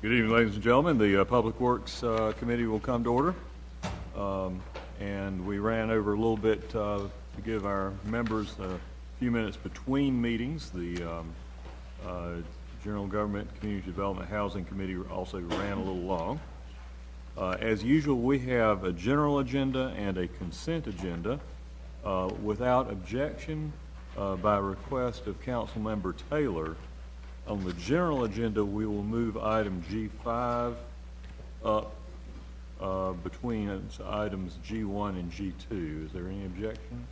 Good evening, ladies and gentlemen. The Public Works Committee will come to order. And we ran over a little bit to give our members a few minutes between meetings. The General Government, Community Development, Housing Committee also ran a little long. As usual, we have a general agenda and a consent agenda. Without objection, by request of Council Member Taylor, on the general agenda, we will move item G5 up between items G1 and G2. Is there any objection?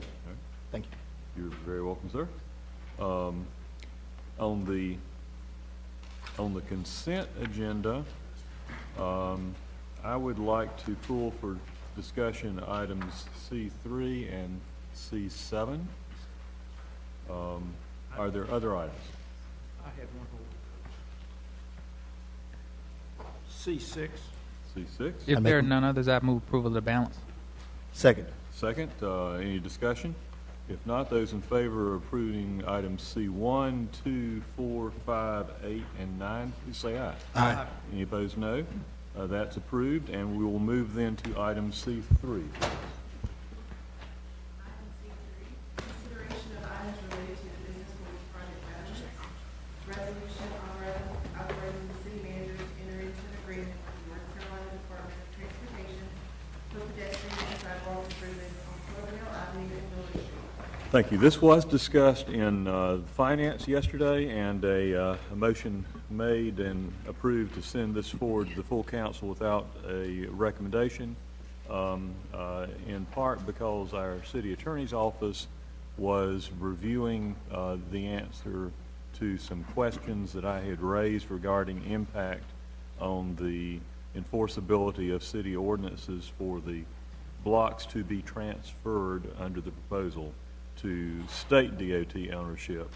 Okay. Thank you. You're very welcome, sir. On the consent agenda, I would like to pull for discussion items C3 and C7. Are there other items? I have one more. C6. C6. If there are none others, I move approval of the balance. Second. Second. Any discussion? If not, those in favor of approving items C1, 2, 4, 5, 8, and 9, please say aye. Aye. Any opposed, no. That's approved, and we will move then to item C3. Resolution authorizing the city manager to enter into an agreement with the North Carolina Department of Transportation for pedestrian and sidewalk improvements on Cloverdale Avenue and Miller Street. Thank you. This was discussed in finance yesterday, and a motion made and approved to send this forward to the full council without a recommendation, in part because our city attorney's office was reviewing the answer to some questions that I had raised regarding impact on the enforceability of city ordinances for the blocks to be transferred under the proposal to state DOT ownership,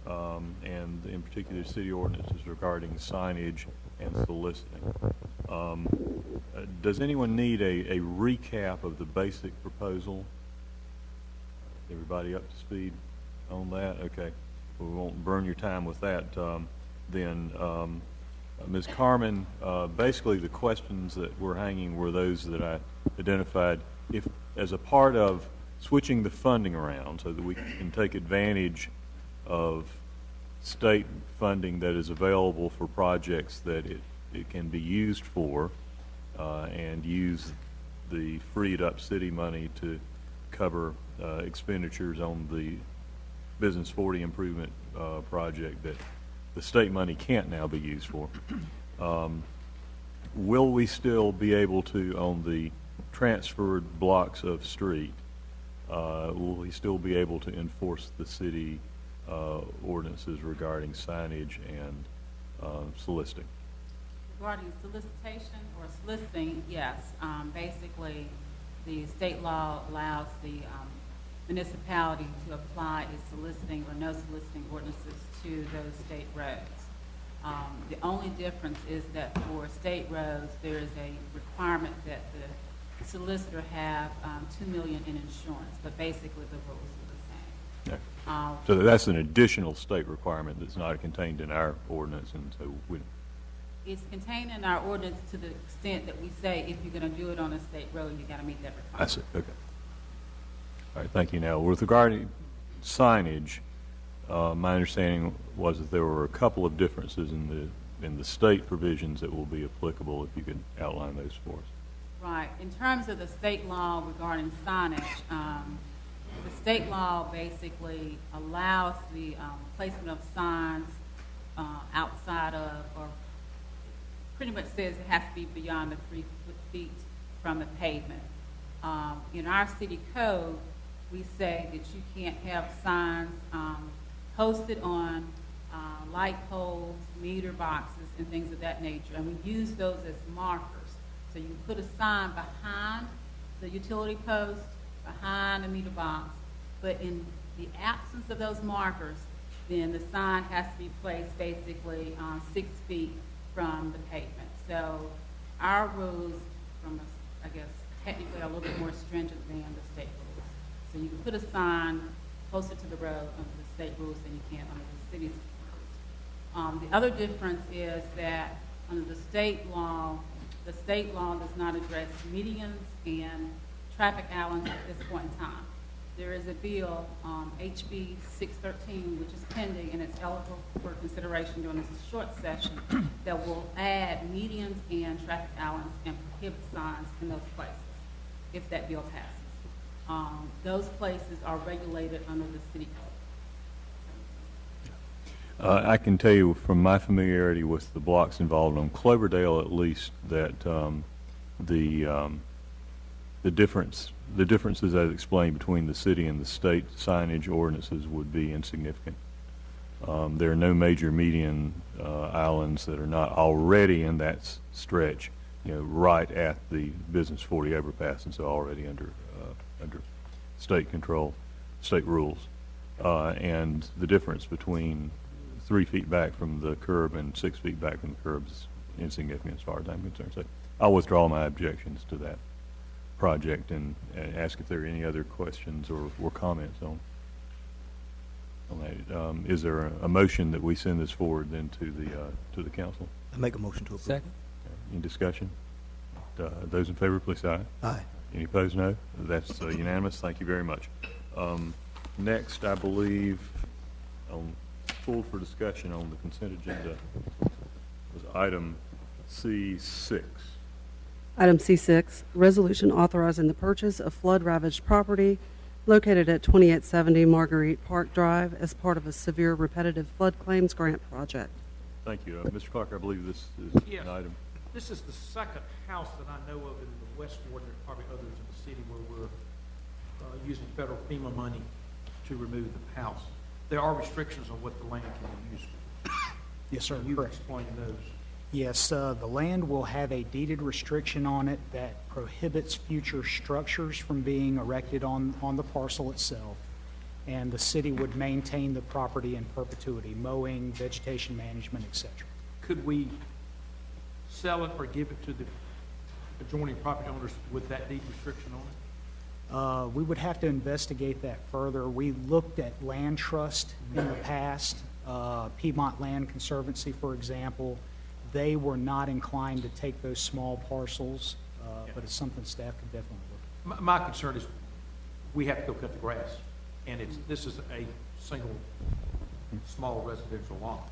and in particular city ordinances regarding signage and soliciting. Does anyone need a recap of the basic proposal? Everybody up to speed on that? Okay. We won't burn your time with that. Then, Ms. Carmen, basically the questions that were hanging were those that I identified. If, as a part of switching the funding around so that we can take advantage of state funding that is available for projects that it can be used for, and use the freed up city money to cover expenditures on the Business 40 improvement project that the state money can't now be used for. Will we still be able to, on the transferred blocks of street, will we still be able to enforce the city ordinances regarding signage and soliciting? Regarding solicitation or soliciting, yes. Basically, the state law allows the municipality to apply its soliciting or no soliciting ordinances to those state roads. The only difference is that for state roads, there is a requirement that the solicitor have $2 million in insurance, but basically the rules are the same. Yeah. So that's an additional state requirement that's not contained in our ordinance, and so it's contained in our ordinance to the extent that we say if you're going to do it on a state road, you got to meet that requirement. I see. Okay. All right, thank you. Now, with regard to signage, my understanding was that there were a couple of differences in the state provisions that will be applicable. If you could outline those for us. Right. In terms of the state law regarding signage, the state law basically allows the placement of signs outside of, or pretty much says it has to be beyond the 3 feet from the pavement. In our city code, we say that you can't have signs posted on light poles, meter boxes, and things of that nature. And we use those as markers. So you put a sign behind the utility post, behind the meter box, but in the absence of those markers, then the sign has to be placed basically 6 feet from the pavement. So our rules, I guess, technically are a little bit more stringent than the state rules. So you can put a sign closer to the road under the state rules than you can under the city's rules. The other difference is that under the state law does not address medians and traffic islands at this point in time. There is a bill, HB 613, which is pending, and it's eligible for consideration during this short session, that will add medians and traffic islands and prohibit signs in those places, if that bill passes. Those places are regulated under the city code. I can tell you from my familiarity with the blocks involved on Cloverdale, at least, that the differences as explained between the city and the state signage ordinances would be insignificant. There are no major median islands that are not already in that stretch, right at the Business 40 overpass, and so already under state control, state rules. And the difference between 3 feet back from the curb and 6 feet back from the curb is insignificant as far as I'm concerned. So I'll withdraw my objections to that project and ask if there are any other questions or comments on that. Is there a motion that we send this forward then to the council? I make a motion to approve. Second. Any discussion? Those in favor, please say aye. Aye. Any opposed, no. That's unanimous. Thank you very much. Next, I believe, pulled for discussion on the consent agenda was item C6. Item C6, resolution authorizing the purchase of flood-ravaged property located at 2870 Marguerite Park Drive as part of a severe repetitive flood claims grant project. Thank you. Mr. Clark, I believe this is Yes. an item. This is the second house that I know of in the West Ward, and probably others in the city, where we're using federal FEMA money to remove the house. There are restrictions on what the land can be used for. Yes, sir. You Correct. explain those. Yes, the land will have a deeded restriction on it that prohibits future structures from being erected on the parcel itself. And the city would maintain the property in perpetuity, mowing, vegetation management, et cetera. Could we sell it or give it to the adjoining property owners with that deed restriction on it? We would have to investigate that further. We looked at land trust in the past, Piedmont Land Conservancy, for example. They were not inclined to take those small parcels, but it's something staff could definitely look at. My concern is we have to go cut the grass, and this is a single, small residential lot.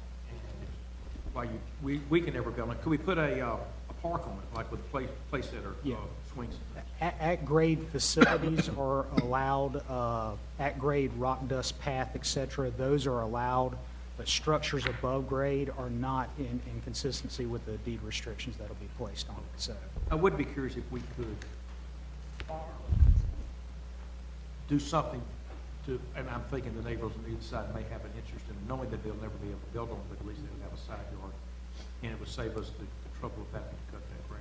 Why we can never build it. Could we put a park on it, like with a play center, Yeah. swings? At-grade facilities are allowed, at-grade rock dust path, et cetera, those are allowed, but structures above grade are not in consistency with the deed restrictions that'll be placed on it. So I would be curious if we could do something to, and I'm thinking the neighbors on either side may have an interest in knowing that they'll never be able to build on it, but at least they would have a side yard, and it would save us the trouble of having to cut that grass.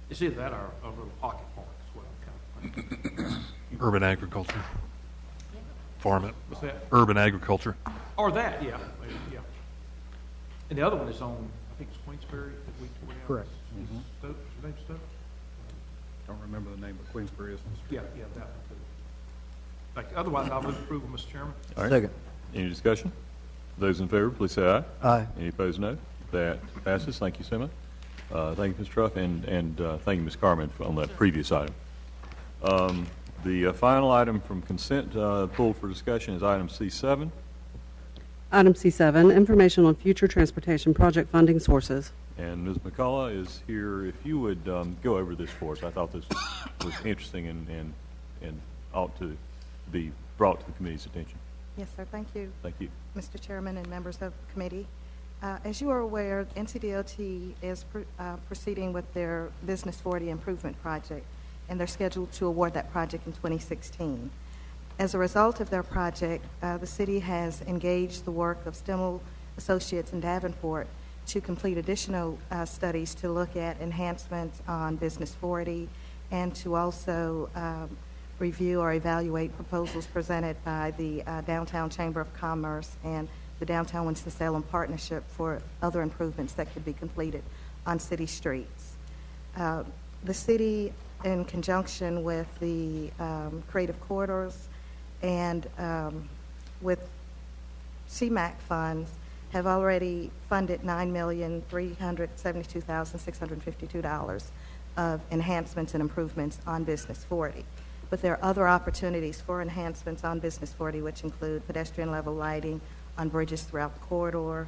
It's either that or a little pocket park is what I'm kind of thinking. Urban agriculture. Farm it. What's that? Urban agriculture. Or that, yeah, yeah. And the other one is on, I think it's Queensberry that we tore down. Correct. Is Stokes, your name Stokes? Don't remember the name, but Queensbury is the street. Yeah, that one too. Thank you. Otherwise, I'll move approval, Mr. Chairman. All right. Second. Any discussion? Those in favor, please say aye. Aye. Any opposed, no. That passes. Thank you so much. Thank you, Mr. Truff, and thank you, Ms. Carmen, on that previous item. The final item from consent pulled for discussion is item C7. Item C7, information on future transportation project funding sources. And Ms. McCullough is here. If you would go over this for us. I thought this was interesting and ought to be brought to the committee's attention. Yes, sir. Thank you. Thank you. Mr. Chairman and members of the committee. As you are aware, NCDOT is proceeding with their Business 40 improvement project, and they're scheduled to award that project in 2016. As a result of their project, the city has engaged the work of Stimmel Associates in Davenport to complete additional studies to look at enhancements on Business 40 and to also review or evaluate proposals presented by the Downtown Chamber of Commerce and the Downtown Winston-Salem Partnership for other improvements that could be completed on city streets. The city, in conjunction with the Creative Corridors and with CMAQ funds, have already funded $9,372,652 of enhancements and improvements on Business 40. But there are other opportunities for enhancements on Business 40, which include pedestrian level lighting on bridges throughout the corridor,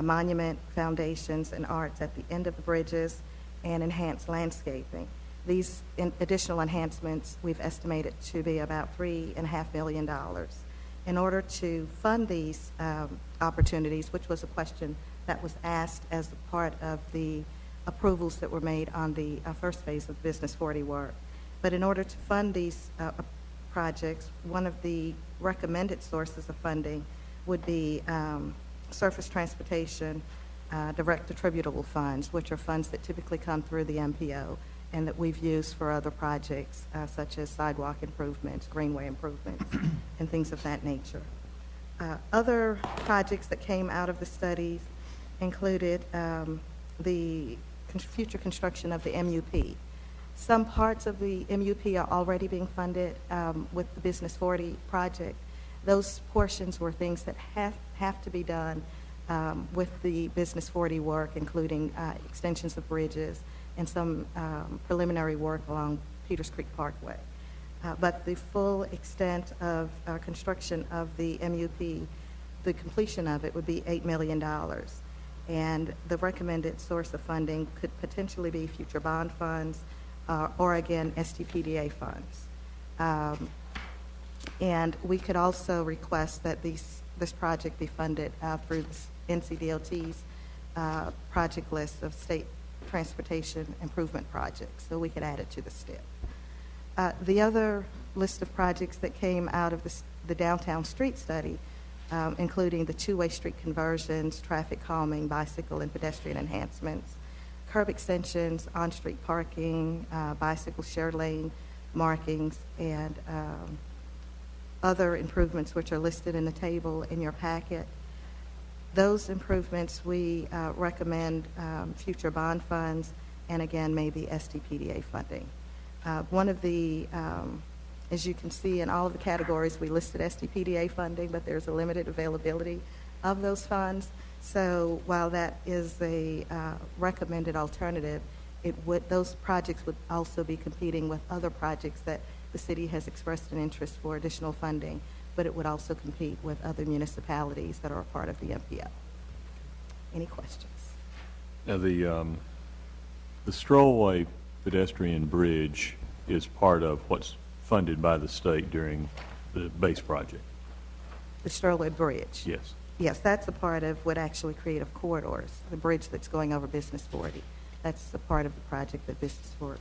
monument foundations and arts at the end of the bridges, and enhanced landscaping. These additional enhancements we've estimated to be about $3.5 million. In order to fund these opportunities, which was a question that was asked as a part of the approvals that were made on the first phase of Business 40 work. But in order to fund these projects, one of the recommended sources of funding would be surface transportation direct attributable funds, which are funds that typically come through the MPO and that we've used for other projects such as sidewalk improvements, greenway improvements, and things of that nature. Other projects that came out of the studies included the future construction of the MUP. Some parts of the MUP are already being funded with the Business 40 project. Those portions were things that have to be done with the Business 40 work, including extensions of bridges and some preliminary work along Peters Creek Parkway. But the full extent of construction of the MUP, the completion of it would be $8 million. And the recommended source of funding could potentially be future bond funds or, again, STPDA funds. And we could also request that this project be funded through NCDOT's project list of state transportation improvement projects, so we could add it to the STIP. The other list of projects that came out of the downtown street study, including the two-way street conversions, traffic calming, bicycle and pedestrian enhancements, curb extensions, on-street parking, bicycle share lane markings, and other improvements which are listed in the table in your packet. Those improvements we recommend future bond funds and, again, maybe STPDA funding. One of the, as you can see in all of the categories, we listed STPDA funding, but there's a limited availability of those funds. So while that is a recommended alternative, those projects would also be competing with other projects that the city has expressed an interest for additional funding, but it would also compete with other municipalities that are a part of the MPO. Any questions? Now, the Strollway pedestrian bridge is part of what's funded by the state during the base project. The Strollway Bridge? Yes. Yes, that's a part of what actually creative corridors, the bridge that's going over Business 40. That's a part of the project that Business 40.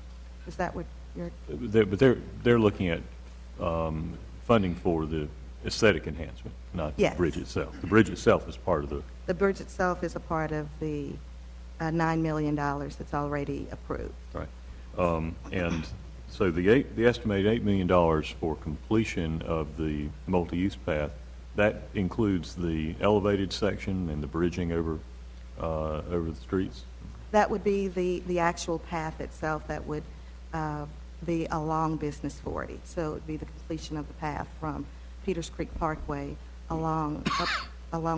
Is that what you're? But they're looking at funding for the aesthetic enhancement, not Yes. the bridge itself. The bridge itself is part of the. The bridge itself is a part of the $9 million that's already approved. Right. And so the estimated $8 million for completion of the multi-use path, that includes the elevated section and the bridging over the streets? That would be the actual path itself that would be along Business 40. So it would be the completion of the path from Peters Creek Parkway along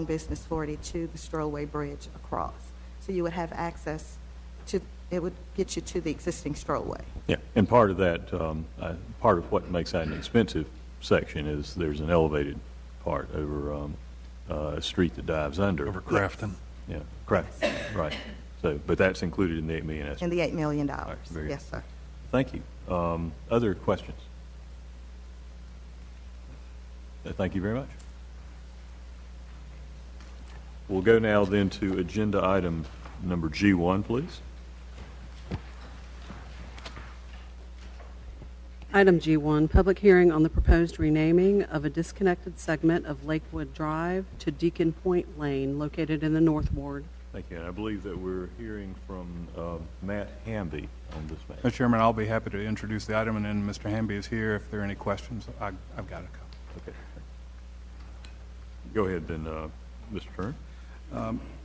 Business 40 to the Strollway Bridge across. So you would have access to, it would get you to the existing Strollway. Yeah, and part of that, part of what makes that an expensive section is there's an elevated part over a street that dives under. Over Crafton. Yeah, Crafton, right. So, but that's included in the $8 million estimate. In the $8 million. Right, very Yes, sir. Thank you. Other questions? Thank you very much. We'll go now then to agenda item number G1, please. Item G1, public hearing on the proposed renaming of a disconnected segment of Lakewood Drive to Deacon Point Lane located in the North Ward. Thank you. And I believe that we're hearing from Matt Hamby on this matter. Mr. Chairman, I'll be happy to introduce the item, and then Mr. Hamby is here if there are any questions. I've got a couple. Okay. Go ahead then, Mr. Turner.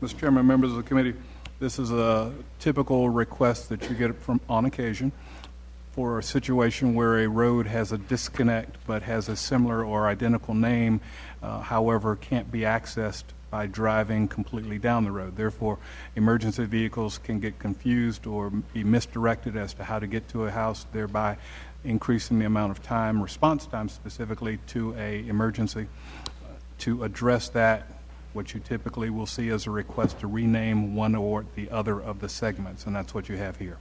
Mr. Chairman, members of the committee, this is a typical request that you get from on occasion. for a situation where a road has a disconnect but has a similar or identical name, however, can't be accessed by driving completely down the road. Therefore, emergency vehicles can get confused or be misdirected as to how to get to a house, thereby increasing the amount of time, response time specifically, to a emergency. To address that, what you typically will see is a request to rename one or the other of the segments, and that's what you have here.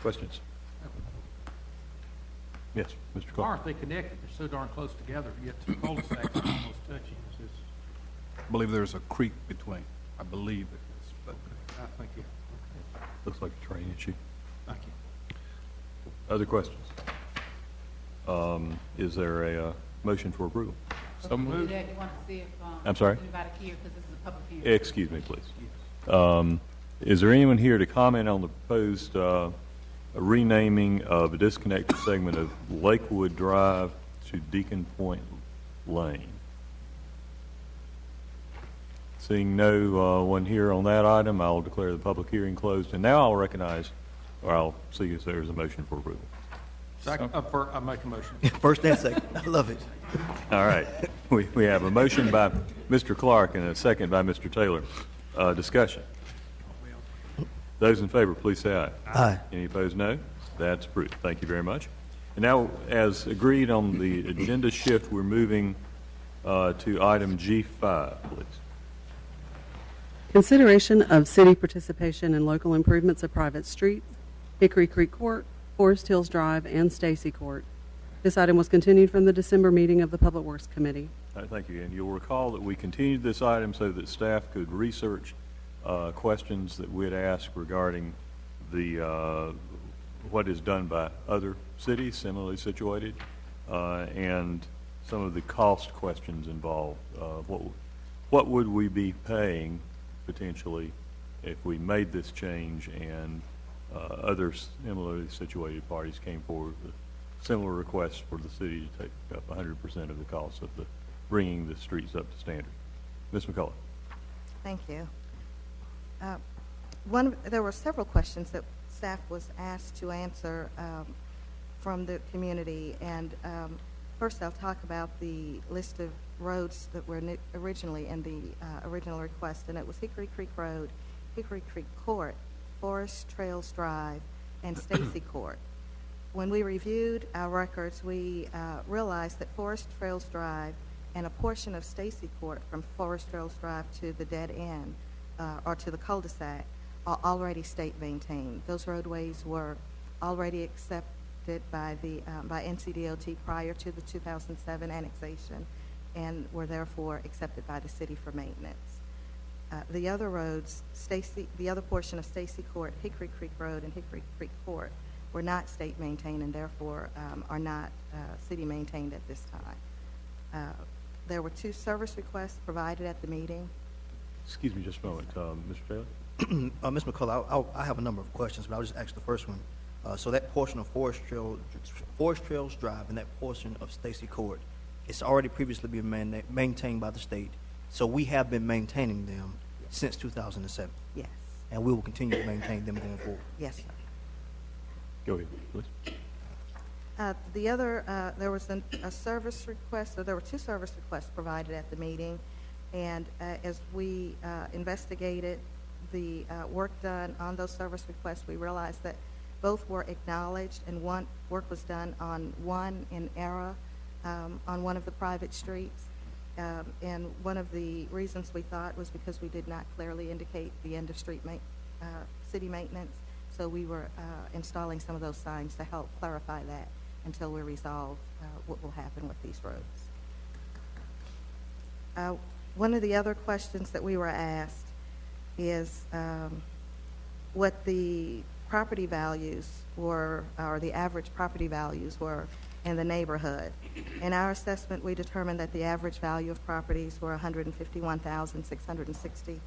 Questions? Yes, Mr. Why Clark. aren't they connected? They're so darn close together, yet two cul-de-sacs are almost touching. I believe there's a creek between. I believe it is, but I think, yeah. Looks like a train issue. Thank you. Other questions? Is there a motion for approval? So Do moved. that, you want to see if, I'm sorry? anybody here, because this is a public hearing. Excuse me, please. Is there anyone here to comment on the proposed renaming of a disconnected segment of Lakewood Drive to Deacon Point Lane? Seeing no one here on that item, I'll declare the public hearing closed. And now I'll recognize, or I'll see if there's a motion for approval. Second, I make a motion. First and second. I love it. All right. We have a motion by Mr. Clark and a second by Mr. Taylor. Discussion. Those in favor, please say aye. Aye. Any opposed, no. That's approved. Thank you very much. And now, as agreed on the agenda shift, we're moving to item G5, please. Consideration of city participation in local improvements of private streets, Hickory Creek Court, Forest Hills Drive, and Stacy Court. This item was continued from the December meeting of the Public Works Committee. All right, thank you. And you'll recall that we continued this item so that staff could research questions that we'd ask regarding the what is done by other cities similarly situated, and some of the cost questions involved. What would we be paying potentially if we made this change and other similarly situated parties came forward with similar requests for the city to take up 100% of the cost of bringing the streets up to standard? Ms. McCullough. Thank you. There were several questions that staff was asked to answer from the community, and first I'll talk about the list of roads that were originally in the original request, and it was Hickory Creek Road, Hickory Creek Court, Forest Trails Drive, and Stacy Court. When we reviewed our records, we realized that Forest Trails Drive and a portion of Stacy Court from Forest Trails Drive to the dead end, or to the cul-de-sac, are already state maintained. Those roadways were already accepted by NCDOT prior to the 2007 annexation, and were therefore accepted by the city for maintenance. The other roads, the other portion of Stacy Court, Hickory Creek Road, and Hickory Creek Court were not state maintained and therefore are not city maintained at this time. There were 2 service requests provided at the meeting. Excuse me just a moment, Mr. Taylor. Ms. McCullough, I have a number of questions, but I'll just ask the first one. So that portion of Forest Trails Drive and that portion of Stacy Court, it's already previously been maintained by the state, so we have been maintaining them since 2007. Yes. And we will continue to maintain them going forward. Yes, sir. Go ahead, please. The other, there was a service request, or there were 2 service requests provided at the meeting, and as we investigated the work done on those service requests, we realized that both were acknowledged, and work was done on one in error on one of the private streets. And one of the reasons we thought was because we did not clearly indicate the end of street city maintenance, so we were installing some of those signs to help clarify that until we resolve what will happen with these roads. One of the other questions that we were asked is what the property values were, or the average property values were in the neighborhood. In our assessment, we determined that the average value of properties were $151,660,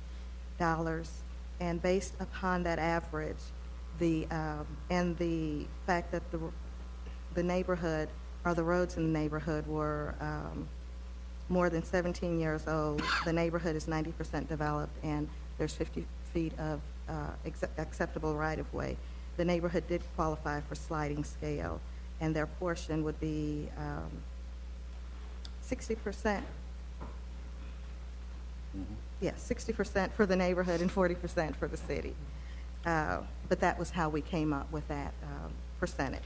and based upon that average, and the fact that the neighborhood, or the roads in the neighborhood, were more than 17 years old, the neighborhood is 90% developed, and there's 50 feet of acceptable right-of-way. the neighborhood did qualify for sliding scale, and their portion would be 60%. Yes, 60% for the neighborhood and 40% for the city. But that was how we came up with that percentage.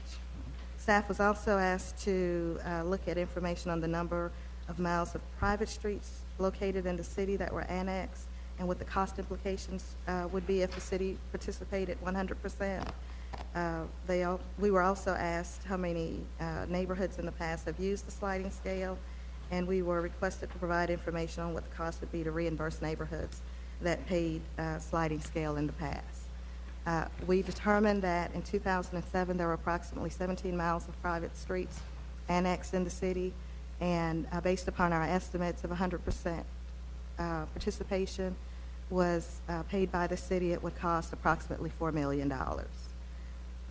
Staff was also asked to look at information on the number of miles of private streets located in the city that were annexed and what the cost implications would be if the city participated 100%. We were also asked how many neighborhoods in the past have used the sliding scale, and we were requested to provide information on what the cost would be to reimburse neighborhoods that paid sliding scale in the past. We determined that in 2007 there were approximately 17 miles of private streets annexed in the city, and based upon our estimates of 100% participation was paid by the city, it would cost approximately $4 million.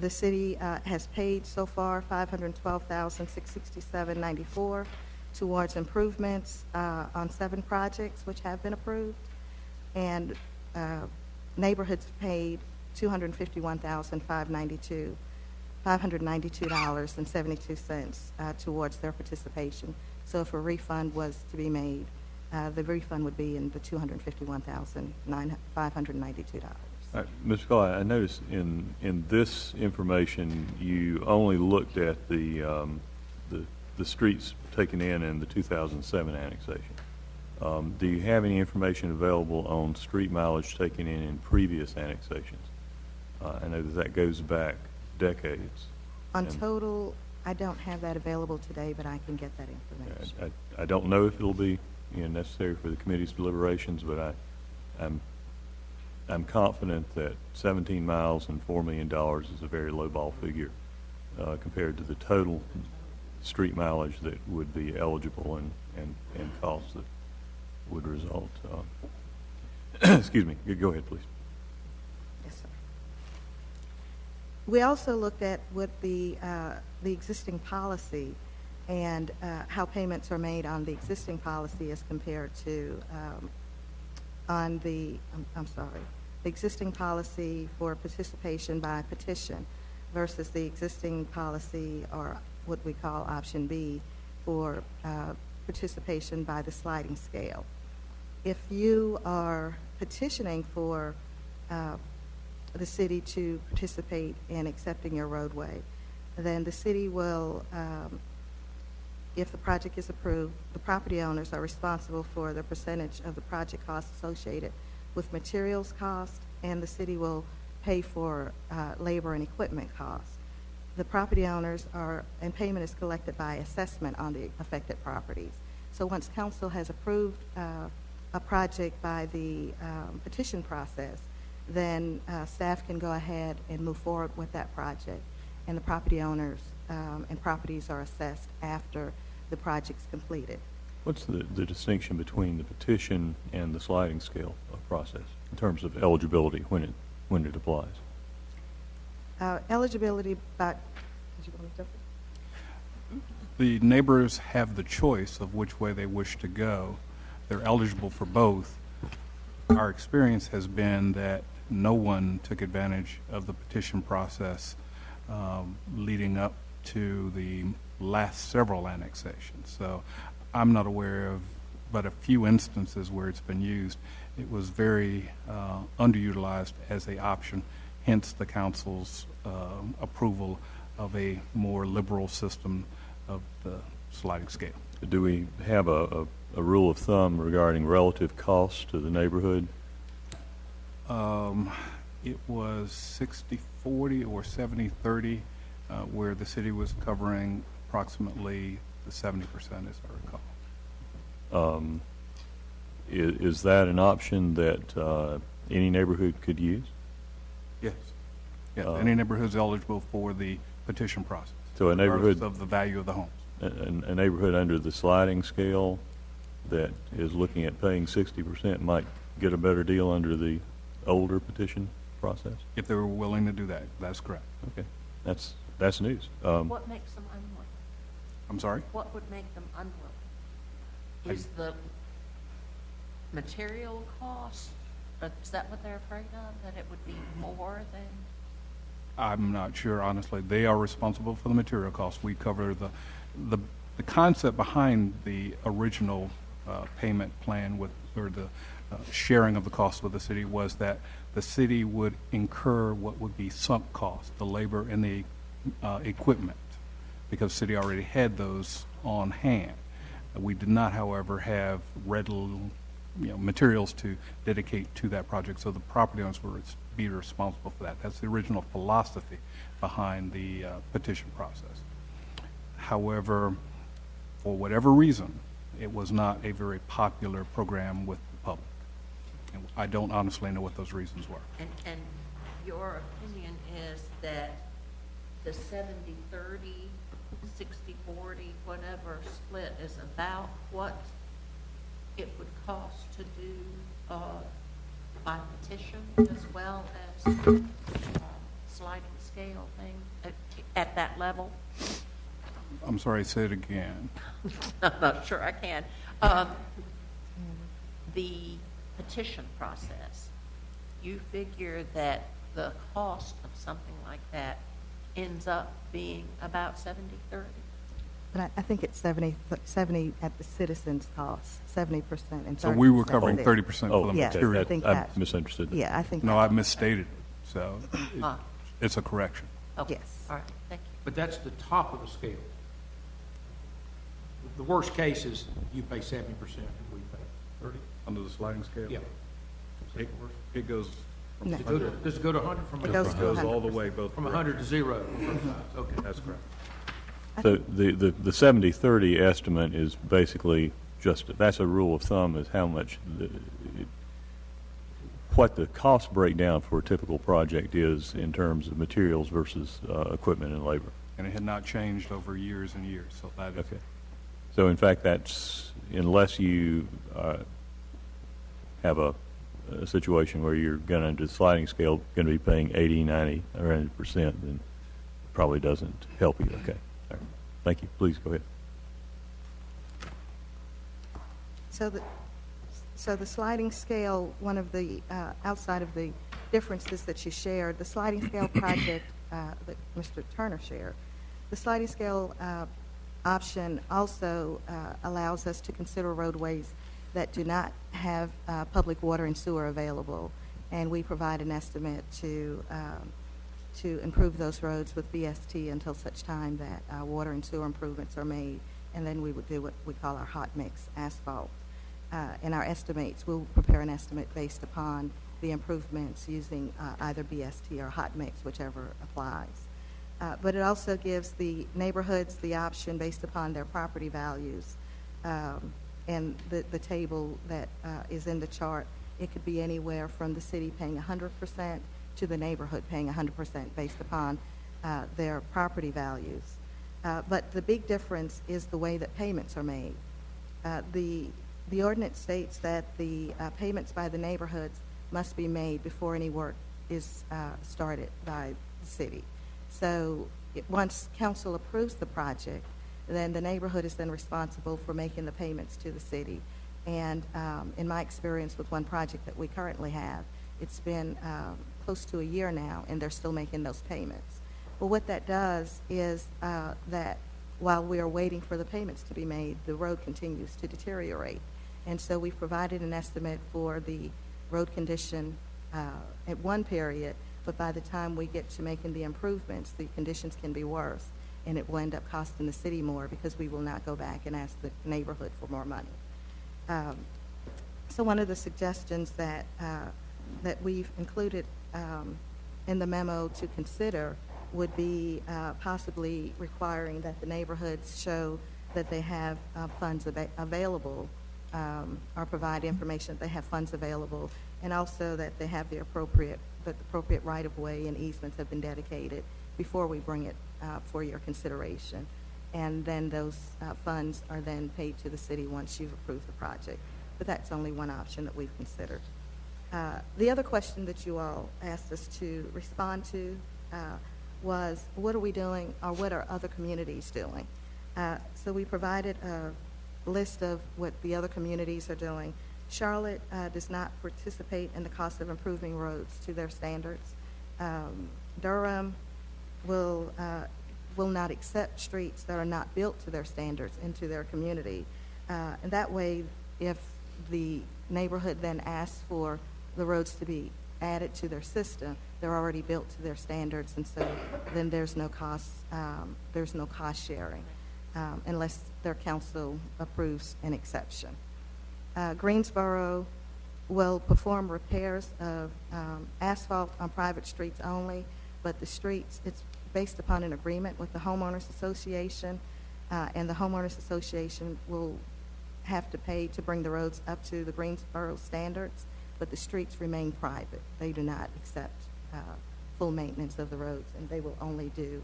The city has paid so far $512,667.94 towards improvements on 7 projects which have been approved, and neighborhoods paid $592.72 towards their participation. So if a refund was to be made, the refund would be in the $251,592. Mr. Colley, I noticed in this information, you only looked at the streets taken in the 2007 annexation. Do you have any information available on street mileage taken in previous annexations? I know that goes back decades. On total, I don't have that available today, but I can get that information. I don't know if it'll be necessary for the committee's deliberations, but I'm confident that 17 miles and $4 million is a very low ball figure compared to the total street mileage that would be eligible and costs that would result. Excuse me. Go ahead, please. Yes, sir. We also looked at what the existing policy and how payments are made on the existing policy as compared to the existing policy for participation by petition versus the existing policy, or what we call option B, for participation by the sliding scale. If you are petitioning for the city to participate in accepting your roadway, then the city will, if the project is approved, the property owners are responsible for the percentage of the project costs associated with materials cost, and the city will pay for labor and equipment costs. The property owners and payment is collected by assessment on the affected properties. So once council has approved a project by the petition process, then staff can go ahead and move forward with that project, and the property owners and properties are assessed after the project's completed. What's the distinction between the petition and the sliding scale process in terms of eligibility when it applies? Eligibility, but did you want to jump in? The neighbors have the choice of which way they wish to go. They're eligible for both. Our experience has been that no one took advantage of the petition process leading up to the last several annexations. So I'm not aware of but a few instances where it's been used. It was very underutilized as an option, hence the council's approval of a more liberal system of the sliding scale. Do we have a rule of thumb regarding relative cost to the neighborhood? It was 60-40 or 70-30, where the city was covering approximately the 70%, as I recall. Is that an option that any neighborhood could use? Yes. Yes. Any neighborhood is eligible for the petition process. So a neighborhood of the value of the homes. A neighborhood under the sliding scale that is looking at paying 60% might get a better deal under the older petition process? If they were willing to do that, that's correct. Okay. That's news. What makes them unwilling? I'm sorry? What would make them unwilling? Is the material cost, is that what they're afraid of, that it would be more than? I'm not sure, honestly. They are responsible for the material costs. We cover the concept behind the original payment plan or the sharing of the cost with the city was that the city would incur what would be sunk costs, the labor and the equipment, because the city already had those on hand. We did not, however, have materials to dedicate to that project, so the property owners would be responsible for that. That's the original philosophy behind the petition process. However, for whatever reason, it was not a very popular program with the public. And I don't honestly know what those reasons were. And your opinion is that the 70-30, 60-40, whatever split is about what it would cost to do by petition as well as sliding scale thing at that level? I'm sorry, say it again. I'm not sure I can. The petition process, you figure that the cost of something like that ends up being about 70-30? But I think it's 70 at the citizens' cost, 70% and 30%. So we were covering 30% for the yes, material. I think I that. misunderstood that. Yeah, I think. No, I misstated it, so Ah. it's a correction. Okay. Yes. All right, thank you. But that's the top of the scale. The worst case is you pay 70% and we pay 30. Under the sliding scale? Yeah. It goes from No. Does it go to 100 from? It goes to goes 100%. all the way both From ways. 100 to 0. Okay. That's correct. So the 70-30 estimate is basically that's a rule of thumb, is how much, what the cost breakdown for a typical project is in terms of materials versus equipment and labor. And it had not changed over years and years, so that is. Okay. So in fact, that's, unless you have a situation where you're going to, sliding scale, going to be paying 80, 90, or 100%, then probably doesn't help you. Okay. All right. Thank you. Please go ahead. So the sliding scale, one of the, outside of the differences that you shared, the sliding scale project that Mr. Turner shared, the sliding scale option also allows us to consider roadways that do not have public water and sewer available, and we provide an estimate to improve those roads with VST until such time that water and sewer improvements are made, and then we would do what we call our hot mix asphalt. In our estimates, we'll prepare an estimate based upon the improvements using either BST or hot mix, whichever applies. But it also gives the neighborhoods the option based upon their property values. And the table that is in the chart, it could be anywhere from the city paying 100% to the neighborhood paying 100% based upon their property values. But the big difference is the way that payments are made. The ordinance states that the payments by the neighborhoods must be made before any work is started by the city. So once council approves the project, then the neighborhood is then responsible for making the payments to the city. And in my experience with one project that we currently have, it's been close to a year now, and they're still making those payments. Well, what that does is that while we are waiting for the payments to be made, the road continues to deteriorate. And so we've provided an estimate for the road condition at one period, but by the time we get to making the improvements, the conditions can be worse, and it will end up costing the city more because we will not go back and ask the neighborhood for more money. So one of the suggestions that we've included in the memo to consider would be possibly requiring that the neighborhoods show that they have funds available, or provide information that they have funds available, and also that they have the appropriate right-of-way and easements have been dedicated before we bring it for your consideration. And then those funds are then paid to the city once you've approved the project. But that's only one option that we've considered. The other question that you all asked us to respond to was, what are we doing, or what are other communities doing? So we provided a list of what the other communities are doing. Charlotte does not participate in the cost of improving roads to their standards. Durham will not accept streets that are not built to their standards into their community. And that way, if the neighborhood then asks for the roads to be added to their system, they're already built to their standards, and so then there's no cost sharing unless their council approves an exception. Greensboro will perform repairs of asphalt on private streets only, but the streets, it's based upon an agreement with the homeowners association, and the homeowners association will have to pay to bring the roads up to the Greensboro standards, but the streets remain private. They do not accept full maintenance of the roads, and they will only do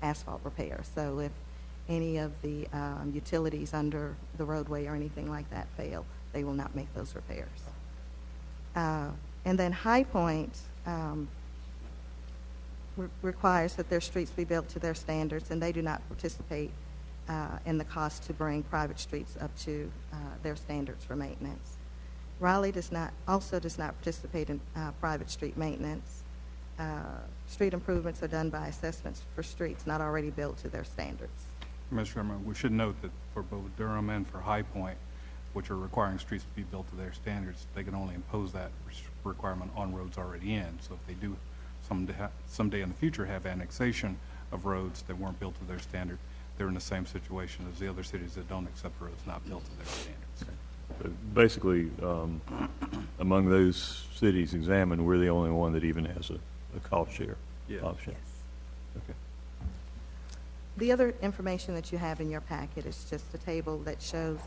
asphalt repairs. So if any of the utilities under the roadway or anything like that fail, they will not make those repairs. And then High Point requires that their streets be built to their standards, and they do not participate in the cost to bring private streets up to their standards for maintenance. Raleigh also does not participate in private street maintenance. Street improvements are done by assessments for streets not already built to their standards. Mr. Chairman, we should note that for both Durham and for High Point, which are requiring streets to be built to their standards, they can only impose that requirement on roads already in. So if they do someday in the future have annexation of roads that weren't built to their standard, they're in the same situation as the other cities that don't accept roads not built to their standards. So basically, among those cities examined, we're the only one that even has a cost share option. Yes. Okay. The other information that you have in your packet is just a table that shows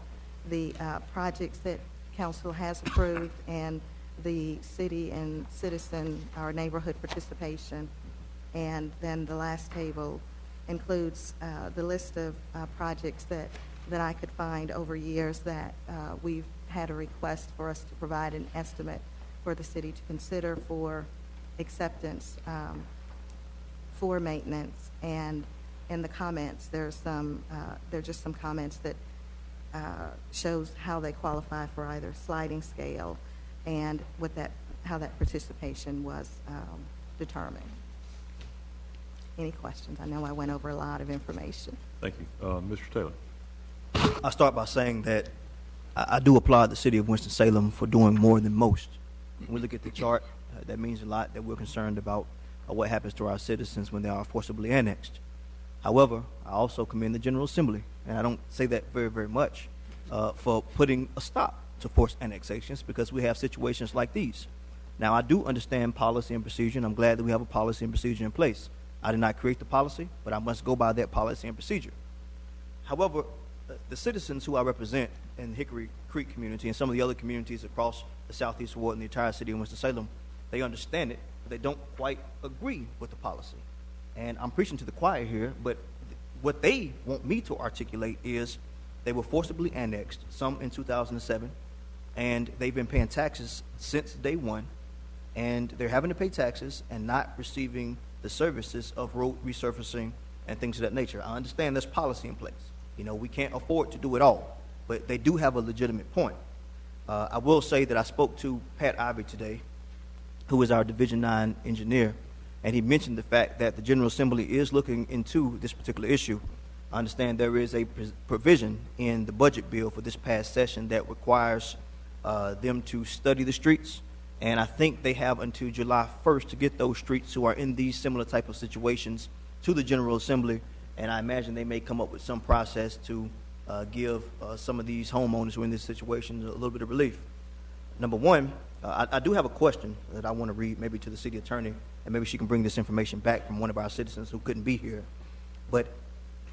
the projects that council has approved and the city and citizen or neighborhood participation. And then the last table includes the list of projects that I could find over years that we've had a request for us to provide an estimate for the city to consider for acceptance for maintenance. And in the comments, there's just some comments that shows how they qualify for either sliding scale and how that participation was determined. Any questions? I know I went over a lot of information. Thank you. Mr. Taylor. I'll start by saying that I do applaud the city of Winston-Salem for doing more than most. When we look at the chart, that means a lot that we're concerned about what happens to our citizens when they are forcibly annexed. However, I also commend the General Assembly, and I don't say that very, very much, for putting a stop to forced annexations because we have situations like these. Now, I do understand policy and procedure, and I'm glad that we have a policy and procedure in place. I did not create the policy, but I must go by that policy and procedure. However, the citizens who I represent in the Hickory Creek community and some of the other communities across the Southeast Ward and the entire city of Winston-Salem, they understand it, but they don't quite agree with the policy. And I'm preaching to the choir here, but what they want me to articulate is they were forcibly annexed, some in 2007, and they've been paying taxes since day one, and they're having to pay taxes and not receiving the services of road resurfacing and things of that nature. I understand there's policy in place. You know, we can't afford to do it all, but they do have a legitimate point. I will say that I spoke to Pat Ivey today, who is our Division 9 engineer, and he mentioned the fact that the General Assembly is looking into this particular issue. I understand there is a provision in the budget bill for this past session that requires them to study the streets, and I think they have until July 1st to get those streets who are in these similar type of situations to the General Assembly, and I imagine they may come up with some process to give some of these homeowners who are in this situation a little bit of relief. Number one, I do have a question that I want to read maybe to the city attorney, and maybe she can bring this information back from one of our citizens who couldn't be here. But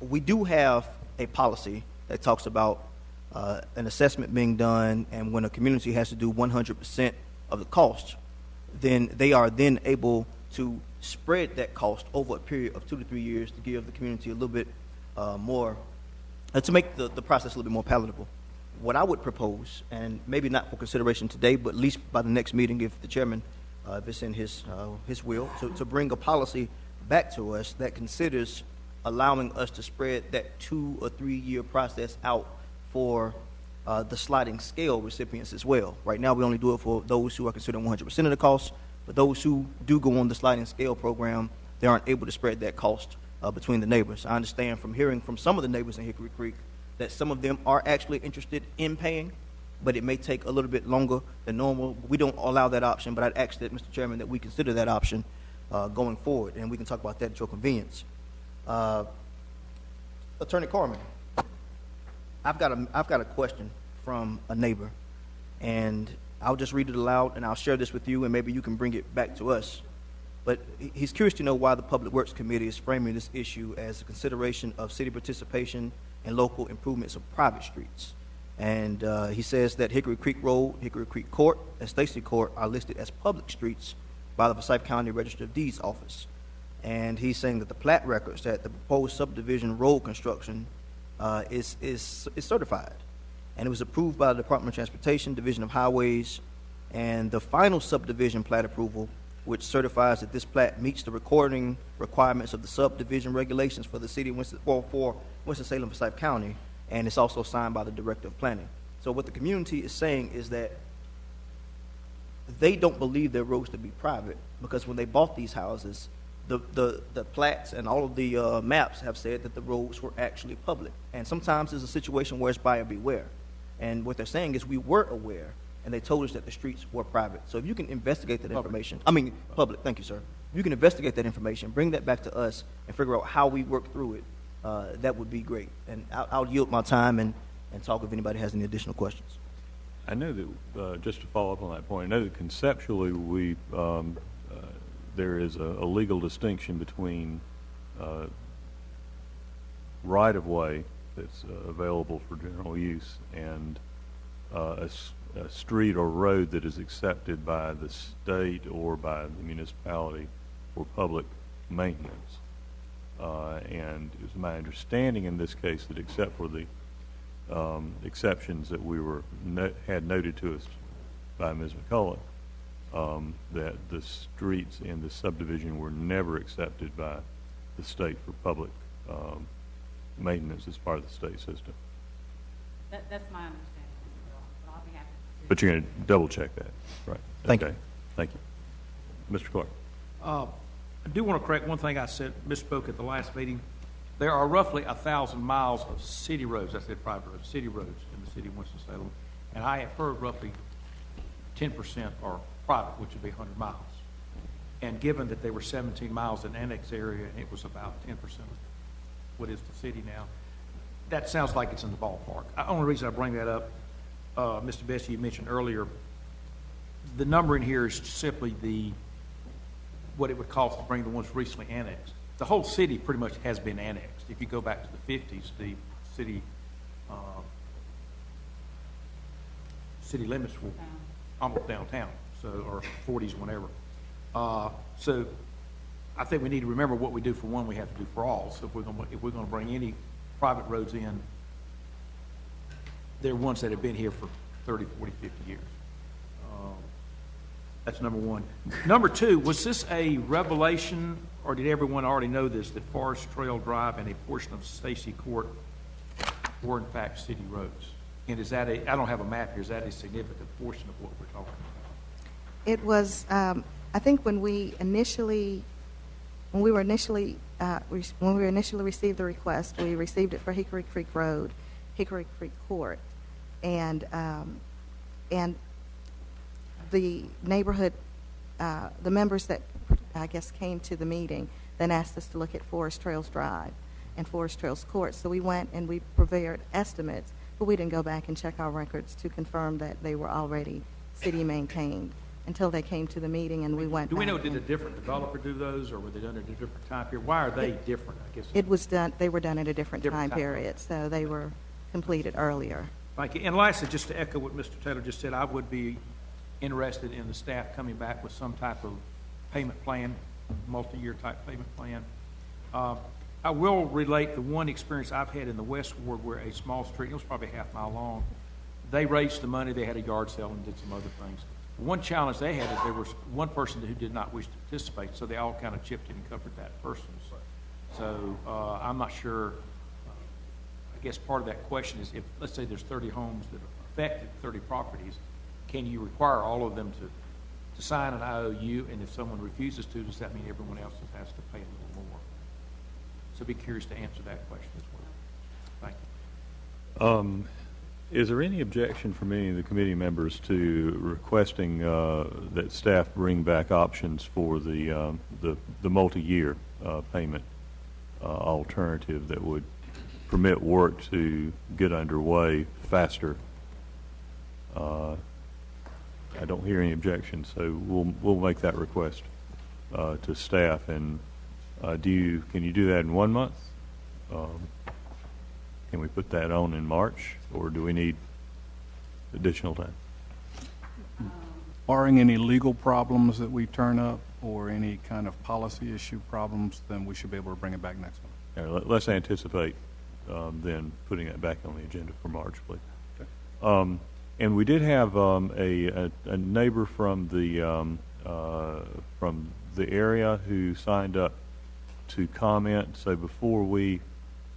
we do have a policy that talks about an assessment being done, and when a community has to do 100% of the cost, then they are then able to spread that cost over a period of 2 to 3 years to give the community a little bit more, to make the process a little bit more palatable. What I would propose, and maybe not for consideration today, but at least by the next meeting, if the chairman, if it's in his will, to bring a policy back to us that considers allowing us to spread that 2 or 3 year process out for the sliding scale recipients as well. Right now, we only do it for those who are considering 100% of the cost, But those who do go on the sliding scale program, they aren't able to spread that cost between the neighbors. I understand from hearing from some of the neighbors in Hickory Creek that some of them are actually interested in paying, but it may take a little bit longer than normal. We don't allow that option, but I'd ask that, Mr. Chairman, that we consider that option going forward, and we can talk about that at your convenience. Attorney Corman, I've got a question from a neighbor, and I'll just read it aloud, and I'll share this with you, and maybe you can bring it back to us. But he's curious to know why the Public Works Committee is framing this issue as a consideration of city participation in local improvements of private streets. And he says that Hickory Creek Road, Hickory Creek Court, and Stacy Court are listed as public streets by the Forsyth County Register of Deeds office. And he's saying that the plat records that the proposed subdivision road construction is certified. And it was approved by the Department of Transportation, Division of Highways, and the final subdivision plat approval, which certifies that this plat meets the recording requirements of the subdivision regulations for the city of Winston-Salem, Forsyth County, and it's also signed by the Director of Planning. So what the community is saying is that they don't believe their roads to be private, because when they bought these houses, the plats and all of the maps have said that the roads were actually public. And sometimes there's a situation where it's buyer beware. And what they're saying is we were aware, and they told us that the streets were private. So if you can investigate that information, public, thank you, sir. If you can investigate that information, bring that back to us, and figure out how we work through it, that would be great. And I'll yield my time and talk if anybody has any additional questions. I know that, just to follow up on that point, I know that conceptually there is a legal distinction between right-of-way that's available for general use and a street or road that is accepted by the state or by the municipality for public maintenance. And it was my understanding in this case that except for the exceptions that we had noted to us by Ms. McCullough, that the streets in the subdivision were never accepted by the state for public maintenance as part of the state system. That's my understanding, but I'll be happy to. But you're going to double check that, right? Thank you. you. Thank you. Mr. Clark. I do want to correct one thing I said, misspoke at the last meeting. There are roughly 1,000 miles of city roads, I said private roads, city roads in the city of Winston-Salem, and I have heard roughly 10% are private, which would be 100 miles. And given that they were 17 miles in annex area, and it was about 10% of what is the city now, that sounds like it's in the ballpark. The only reason I bring that up, Mr. Bessie, you mentioned earlier, the number in here is simply what it would cost to bring the ones recently annexed. The whole city pretty much has been annexed. If you go back to the 50s, the city limits were almost downtown, or 40s, whenever. So I think we need to remember what we do for one, we have to do for all. So if we're going to bring any private roads in, they're ones that have been here for 30, 40, 50 years. That's number one. Number two, was this a revelation, or did everyone already know this, that Forest Trail Drive and a portion of Stacy Court were in fact city roads? And is that I don't have a map here, is that a significant portion of what we're talking about? It was, I think when we initially received the request, we received it for Hickory Creek Road, Hickory Creek Court, and the neighborhood, the members that I guess came to the meeting then asked us to look at Forest Trails Drive and Forest Trails Court. So we went and we prepared estimates, but we didn't go back and check our records to confirm that they were already city maintained until they came to the meeting and we went. Do we know, did a different developer do those, or were they done at a different time period? Why are they different, I guess? It was done, they were done at a different time period, so they were completed earlier. Thank you. And lastly, just to echo what Mr. Taylor just said, I would be interested in the staff coming back with some type of payment plan, multi-year type payment plan. I will relate the one experience I've had in the West Ward where a small street, it was probably a half mile long, they raised the money, they had a yard sale and did some other things. One challenge they had is there was one person who did not wish to participate, so they all kind of chipped in and covered that person. So I'm not sure, I guess part of that question is if, let's say there's 30 homes that are affected, 30 properties, can you require all of them to to sign an IOU, and if someone refuses to, does that mean everyone else has to pay a little more? So be curious to answer that question as well. Thank you. Is there any objection from any of the committee members to requesting that staff bring back options for the multi-year payment alternative that would permit work to get underway faster? I don't hear any objections, so we'll make that request to staff. And can you do that in 1 month? Can we put that on in March, or do we need additional time? Barring any legal problems that we turn up or any kind of policy issue problems, then we should be able to bring it back next month. All right, let's anticipate then putting that back on the agenda for March, please. Okay. And we did have a neighbor from the area who signed up to comment. So before we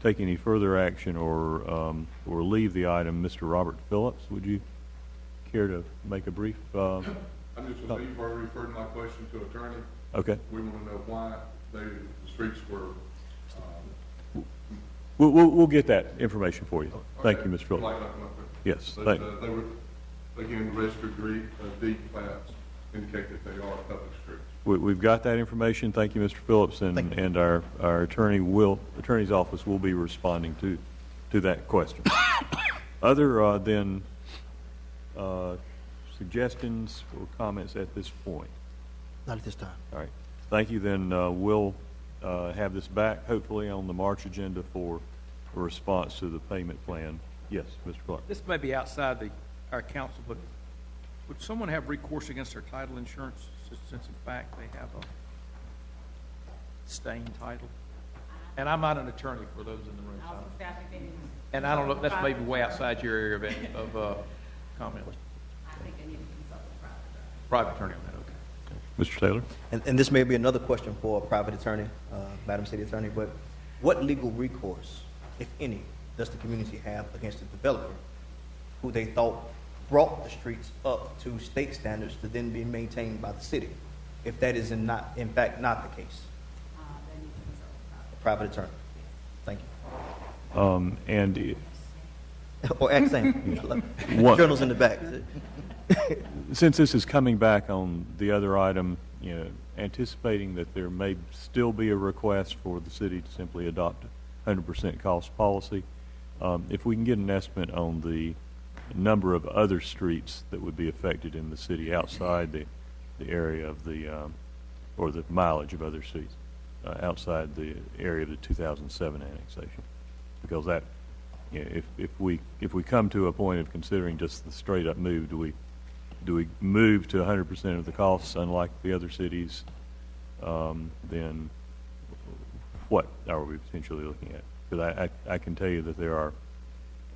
take any further action or leave the item, Mr. Robert Phillips, would you care to make a brief? I'm just going to you've already referred my question to attorney. Okay. We want to know why the streets were. We'll get that information for you. Okay. Thank you, Mr. Phillips. Like that one, okay. Yes. But, Thank they were, again, registered deed plats indicate that they are public streets. We've got that information. Thank you, Mr. Phillips, and our attorney's office will be responding to that question. Other than suggestions or comments at this point? Not at this time. All right. Thank you. Then we'll have this back, hopefully, on the March agenda for a response to the payment plan. Yes, Mr. Clark. This may be outside our council, but would someone have recourse against their title insurance since in fact they have a stained title? And I'm not an attorney for those in the room. So and I don't know, that's maybe way outside your area of comment. I think I need to consult a Private attorney on that, okay. Mr. Taylor? And this may be another question for a private attorney, Madam City Attorney, but what legal recourse, if any, does the community have against the developer who they thought brought the streets up to state standards to then be maintained by the city, if that is in fact not the case? A private attorney. Thank you. And or accent. Journals in the back. since this is coming back on the other item, anticipating that there may still be a request for the city to simply adopt a 100% cost policy, if we can get an estimate on the number of other streets that would be affected in the city outside the area of or the mileage of other streets outside the area of the 2007 annexation, because that, if we come to a point of considering just the straight up move, do we move to 100% of the costs unlike the other cities? Then what are we potentially looking at? Because I can tell you that there are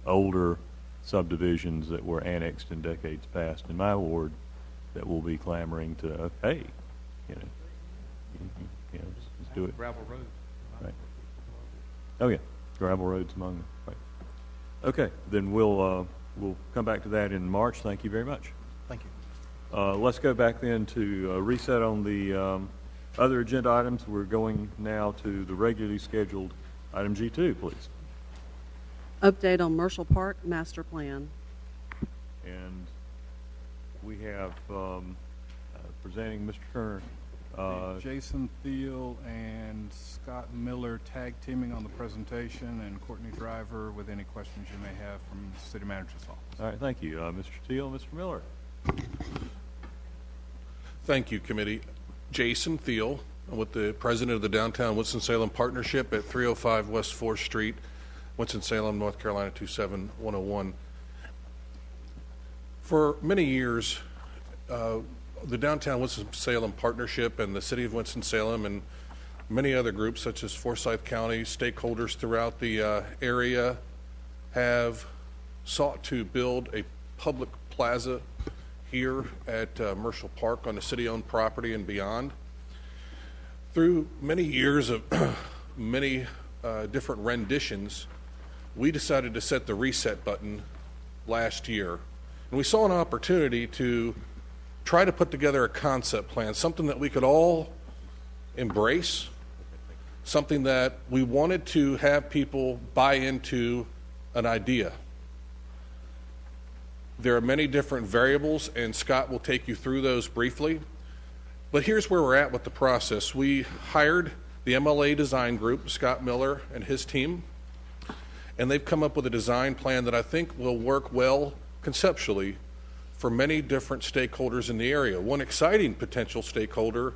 older subdivisions that were annexed in decades past in my ward that will be clamoring to, hey, let's do it. Gravel road. Right. Oh yeah, gravel roads among them. Right. Okay, then we'll come back to that in March. Thank you very much. Thank you. Let's go back then to reset on the other agenda items. We're going now to the regularly scheduled item G2, please. Update on Marshall Park Master Plan. And we have presenting Mr. Turner. Jason Thiel and Scott Miller tag teaming on the presentation, and Courtney Driver with any questions you may have from the city manager's office. All right, thank you. Mr. Thiel, Mr. Miller. Thank you, committee. Jason Thiel, with the president of the Downtown Winston-Salem Partnership at 305 West 4th Street, Winston-Salem, North Carolina 27101. For many years, the Downtown Winston-Salem Partnership and the City of Winston-Salem and many other groups such as Forsyth County, stakeholders throughout the area have sought to build a public plaza here at Marshall Park on the city-owned property and beyond. Through many years of many different renditions, we decided to set the reset button last year. And we saw an opportunity to try to put together a concept plan, something that we could all embrace, something that we wanted to have people buy into an idea. There are many different variables, and Scott will take you through those briefly. But here's where we're at with the process. We hired the MLA design group, Scott Miller and his team, and they've come up with a design plan that I think will work well conceptually for many different stakeholders in the area. One exciting potential stakeholder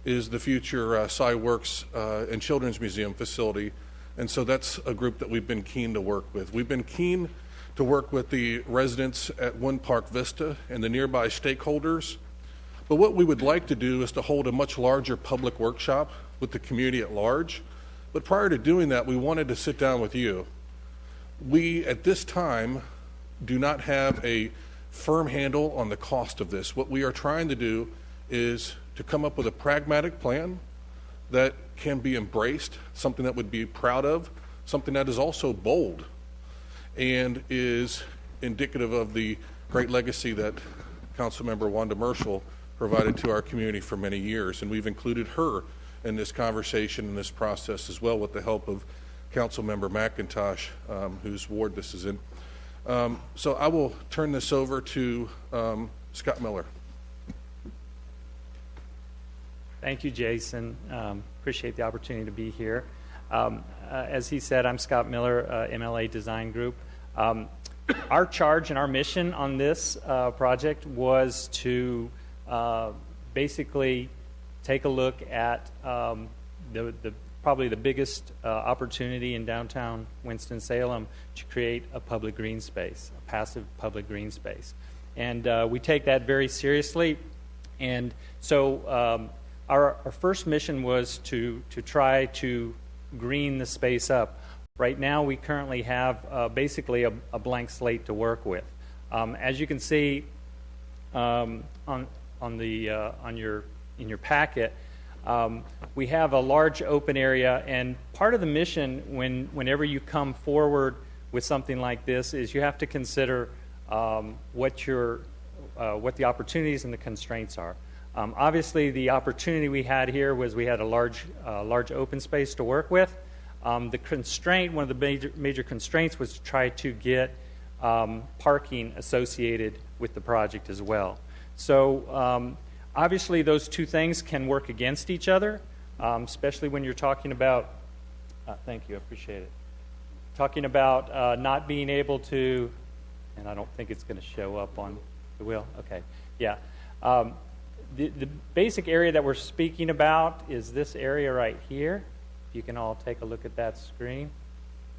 is the future Cy-Works and Children's Museum facility, and so that's a group that we've been keen to work with. We've been keen to work with the residents at One Park Vista and the nearby stakeholders, but what we would like to do is to hold a much larger public workshop with the community at large. But prior to doing that, we wanted to sit down with you. We, at this time, do not have a firm handle on the cost of this. What we are trying to do is to come up with a pragmatic plan that can be embraced, something that would be proud of, something that is also bold and is indicative of the great legacy that Councilmember Wanda Marshall provided to our community for many years. And we've included her in this conversation, in this process as well, with the help of Councilmember McIntosh, whose ward this is in. So I will turn this over to Scott Miller. Thank you, Jason. Appreciate the opportunity to be here. As he said, I'm Scott Miller, MLA Design Group. Our charge and our mission on this project was to basically take a look at probably the biggest opportunity in downtown Winston-Salem to create a public green space, a passive public green space. And we take that very seriously. And so our first mission was to try to green the space up. Right now we currently have basically a blank slate to work with. As you can see in your packet, we have a large open area, and part of the mission whenever you come forward with something like this is you have to consider what the opportunities and the constraints are. Obviously, the opportunity we had here was we had a large open space to work with. The constraint, one of the major constraints, was to try to get parking associated with the project as well. So obviously, those two things can work against each other, especially when you're talking about, thank you, I appreciate it, talking about not being able to, and I don't think it's going to show up on the wheel. Okay, yeah. The basic area that we're speaking about is this area right here. If you can all take a look at that screen.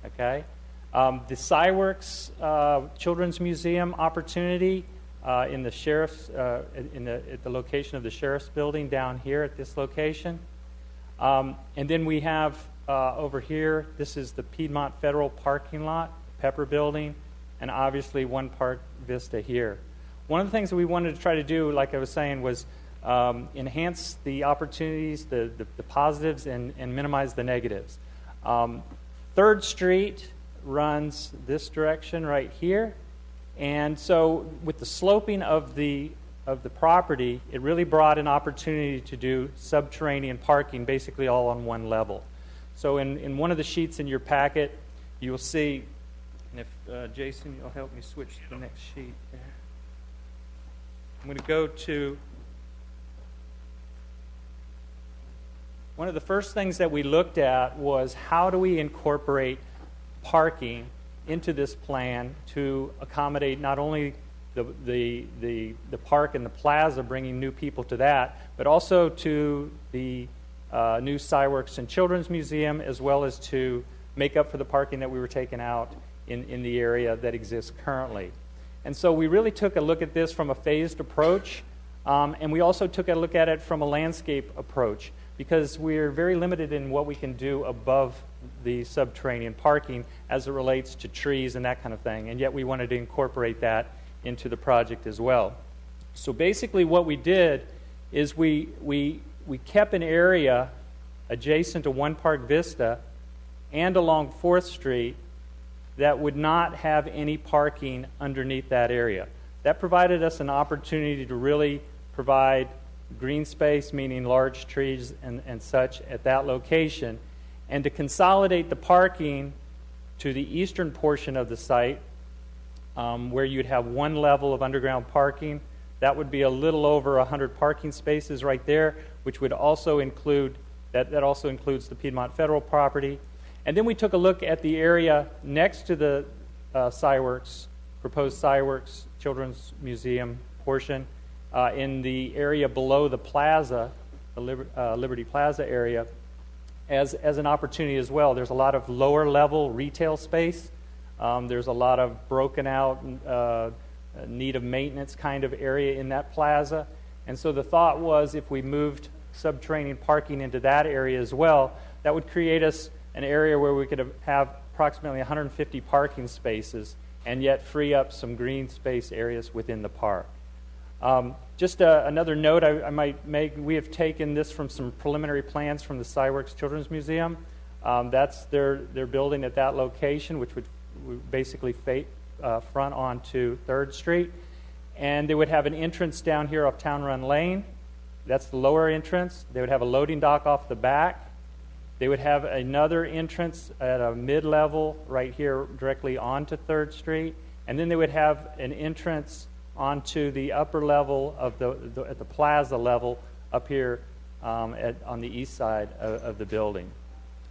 Okay. The Cy-Works Children's Museum opportunity in the sheriff's at the location of the sheriff's building down here at this location, and then we have over here. This is the Piedmont Federal parking lot, Pepper Building, and obviously One Park Vista here. One of the things that we wanted to try to do, like I was saying, was enhance the opportunities, the positives, and minimize the negatives. 3rd Street runs this direction right here, and so with the sloping of the property, it really brought an opportunity to do subterranean parking, basically all on one level. So in one of the sheets in your packet, you'll see, and if Jason, you'll help me switch to the next sheet there. I'm going to go to one of the first things that we looked at was how do we incorporate parking into this plan to accommodate not only the park and the plaza, bringing new people to that, but also to the new Cy-Works and Children's Museum, as well as to make up for the parking that we were taking out in the area that exists currently. And so we really took a look at this from a phased approach, and we also took a look at it from a landscape approach, because we're very limited in what we can do above the subterranean parking as it relates to trees and that kind of thing, and yet we wanted to incorporate that into the project as well. So basically what we did is we kept an area adjacent to One Park Vista and along 4th Street that would not have any parking underneath that area. That provided us an opportunity to really provide green space, meaning large trees and such at that location, and to consolidate the parking to the eastern portion of the site, where you'd have one level of underground parking. That would be a little over 100 parking spaces right there, which would also include, that also includes the Piedmont Federal property. And then we took a look at the area next to the proposed Sciworks Children's Museum portion, in the area below the plaza, the Liberty Plaza area, as an opportunity as well. There's a lot of lower level retail space. There's a lot of broken out, need of maintenance kind of area in that plaza. And so the thought was, if we moved subterranean parking into that area as well, that would create us an area where we could have approximately 150 parking spaces and yet free up some green space areas within the park. Just another note I might make, we have taken this from some preliminary plans from the Sciworks Children's Museum. That's their building at that location, which would basically front onto 3rd Street. And they would have an entrance down here off Town Run Lane. That's the lower entrance. They would have a loading dock off the back. They would have another entrance at a mid-level right here directly onto 3rd Street. And then they would have an entrance onto the upper level of at the plaza level up here on the east side of the building.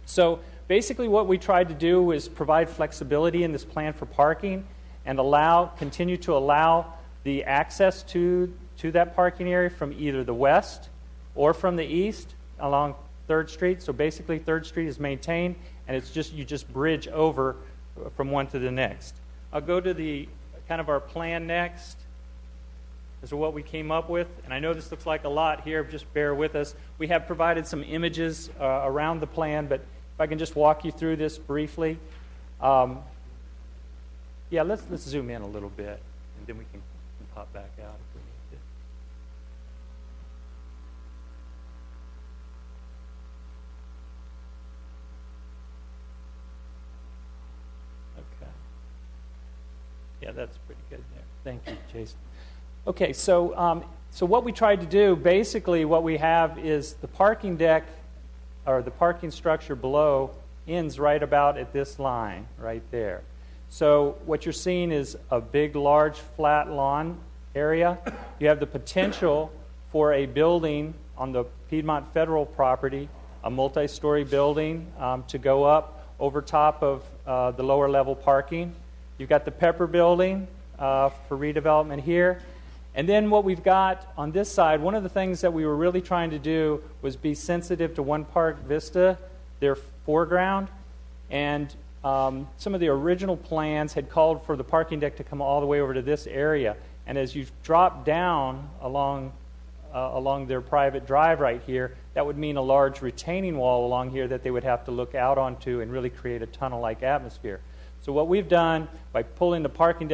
So basically what we tried to do was provide flexibility in this plan for parking and continue to allow the access to that parking area from either the west or from the east along 3rd Street. So basically 3rd Street is maintained, and it's you just bridge over from one to the next. I'll go to the kind of our plan next. This is what we came up with, and I know this looks like a lot here, just bear with us. We have provided some images around the plan, but if I can just walk you through this briefly. Yeah, let's zoom in a little bit, and then we can pop back out if we need to. Okay. Yeah, that's pretty good there. Thank you, Jason. Okay, so what we tried to do, basically what we have is the parking deck, or the parking structure below, ends right about at this line right there. So what you're seeing is a big, large, flat lawn area. You have the potential for a building on the Piedmont Federal property, a multi-story building to go up over top of the lower level parking. You've got the Pepper building for redevelopment here. And then what we've got on this side, one of the things that we were really trying to do was be sensitive to One Park Vista, their foreground. And some of the original plans had called for the parking deck to come all the way over to this area. And as you drop down along their private drive right here, that would mean a large retaining wall along here that they would have to look out onto and really create a tunnel-like atmosphere. So what we've done by pulling the parking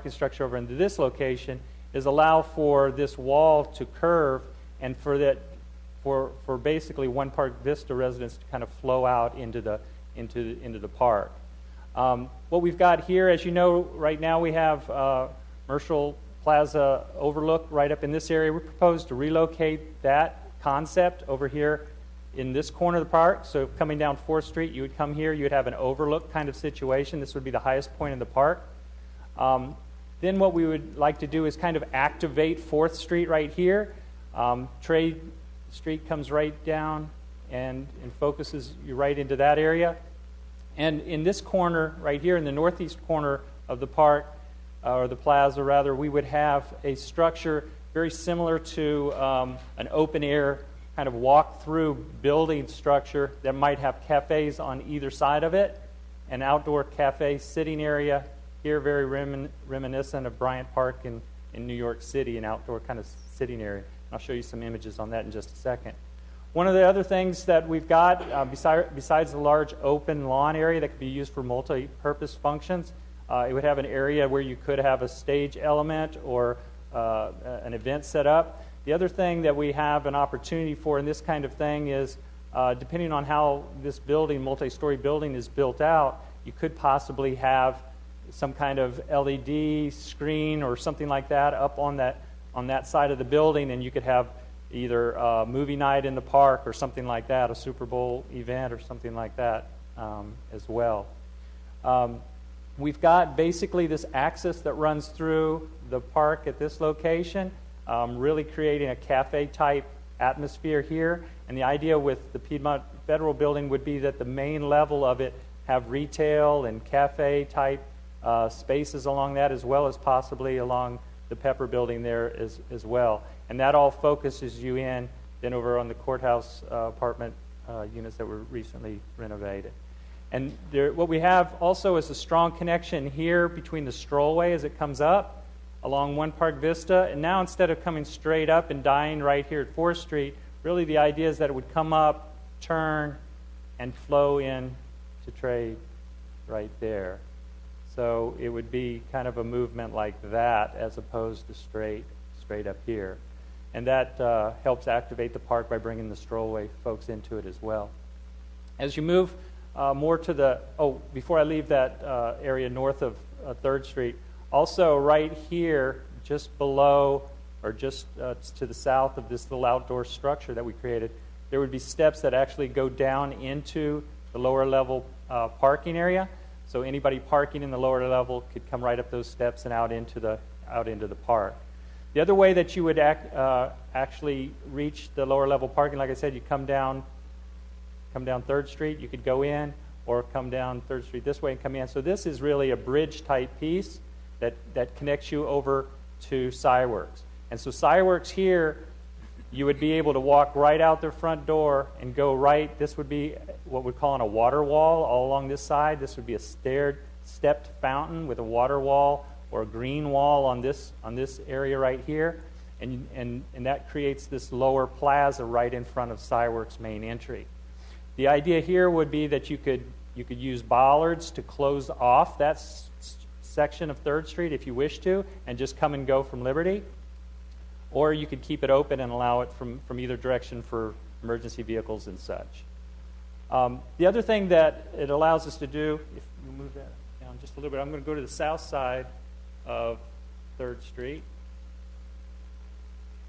structure over into this location is allow for this wall to curve and for basically One Park Vista residents to kind of flow out into the park. What we've got here, as you know, right now we have Marshall Plaza overlook right up in this area. We propose to relocate that concept over here in this corner of the park. So coming down 4th Street, you would come here, you would have an overlook kind of situation. This would be the highest point in the park. Then what we would like to do is kind of activate 4th Street right here. Trade Street comes right down and focuses you right into that area. And in this corner right here, in the northeast corner of the park, or the plaza rather, we would have a structure very similar to an open-air kind of walk-through building structure that might have cafes on either side of it, an outdoor cafe sitting area here, very reminiscent of Bryant Park in New York City, an outdoor kind of sitting area. I'll show you some images on that in just a second. One of the other things that we've got, besides the large open lawn area that could be used for multi-purpose functions, it would have an area where you could have a stage element or an event set up. The other thing that we have an opportunity for in this kind of thing is, depending on how this building, multi-story building, is built out, you could possibly have some kind of LED screen or something like that up on on that side of the building, and you could have either a movie night in the park or something like that, a Super Bowl event or something like that as well. We've got basically this axis that runs through the park at this location, really creating a cafe-type atmosphere here. And the idea with the Piedmont Federal Building would be that the main level of it have retail and cafe-type spaces along that, as well as possibly along the Pepper Building there as well. And that all focuses you in then over on the courthouse apartment units that were recently renovated. And what we have also is a strong connection here between the strollway as it comes up along One Park Vista. And now instead of coming straight up and dying right here at 4th Street, really the idea is that it would come up, turn, and flow in to Trade right there. So it would be kind of a movement like that as opposed to straight up here. And that helps activate the park by bringing the strollway folks into it as well. As you move more to the, before I leave that area north of 3rd Street, also right here, just below or just to the south of this little outdoor structure that we created, there would be steps that actually go down into the lower level parking area. So anybody parking in the lower level could come right up those steps and out into the park. The other way that you would actually reach the lower level parking, like I said, you come down 3rd Street, you could go in, or come down 3rd Street this way and come in. So this is really a bridge-type piece that connects you over to Cyworks. And so Cyworks here, you would be able to walk right out their front door and go right. This would be what we're calling a water wall all along this side. This would be a stepped fountain with a water wall or a green wall on this area right here. And that creates this lower plaza right in front of Cyworks' main entry. The idea here would be that you could use bollards to close off that section of 3rd Street if you wish to, and just come and go from Liberty. Or you could keep it open and allow it from either direction for emergency vehicles and such. The other thing that it allows us to do, if you move that down just a little bit, I'm going to go to the south side of 3rd Street.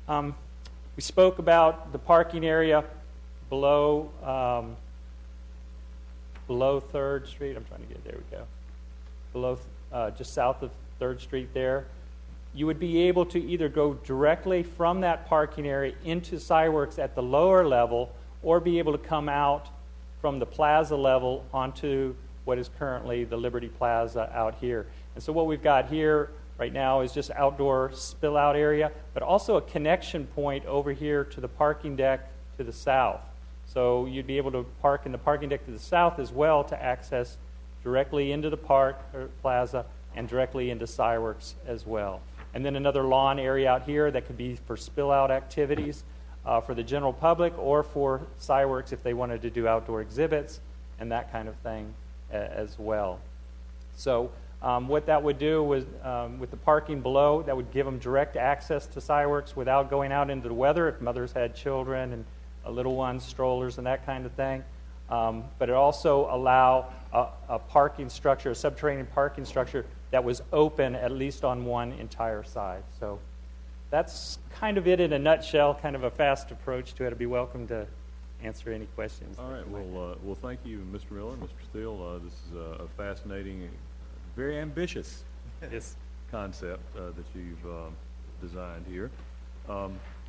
We spoke about the parking area below 3rd Street. I'm trying to get there. We go. Below, just south of 3rd Street there. You would be able to either go directly from that parking area into Cyworks at the lower level, or be able to come out from the plaza level onto what is currently the Liberty Plaza out here. And so what we've got here right now is just outdoor spill out area, but also a connection point over here to the parking deck to the south. So you'd be able to park in the parking deck to the south as well to access directly into the park or plaza and directly into Cyworks as well. And then another lawn area out here that could be for spill out activities for the general public, or for Cyworks if they wanted to do outdoor exhibits and that kind of thing as well. So what that would do was, with the parking below, that would give them direct access to Cyworks without going out into the weather if mothers had children and little ones, strollers, and that kind of thing. But it also allow a parking structure, a subterranean parking structure that was open at least on one entire side. So that's kind of it in a nutshell, kind of a fast approach to it. I'd be welcome to answer any questions. All right. Well, thank you, Mr. Miller, Mr. Steele. This is a fascinating, very ambitious concept that you've designed here.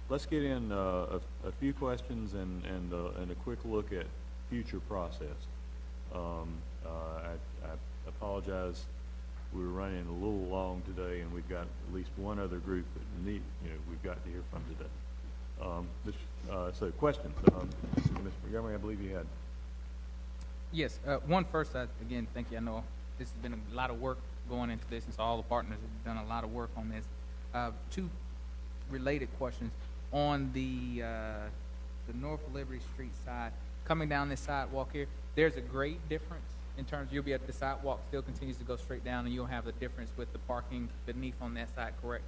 Let's get in a few questions and a quick look at future process. I apologize. We were running a little long today, and we've got at least one other group that we've got to hear from today. So, questions. Mr. Montgomery, I believe you had. Yes. One first, again, thank you. I know this has been a lot of work going into this, and so all the partners have done a lot of work on this. Two related questions. On the North Liberty Street side, coming down this sidewalk here, there's a grade difference in terms you'll be at the sidewalk still continues to go straight down, and you'll have the difference with the parking beneath on that side, correct?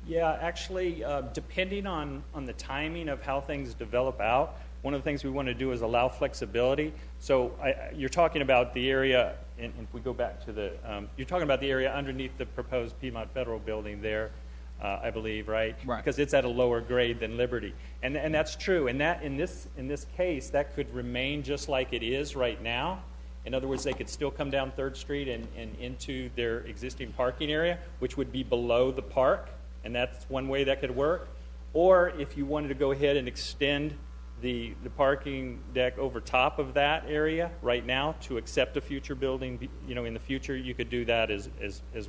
Yeah, actually, depending on the timing of how things develop out, one of the things we want to do is allow flexibility. So you're talking about the area, and if we go back to the, you're talking about the area underneath the proposed Piedmont Federal Building there. I believe, right? Right. Because it's at a lower grade than Liberty, and that's true. And that in this case, that could remain just like it is right now. In other words, they could still come down 3rd Street and into their existing parking area, which would be below the park, and that's one way that could work. Or if you wanted to go ahead and extend the parking deck over top of that area right now to accept a future building, in the future, you could do that as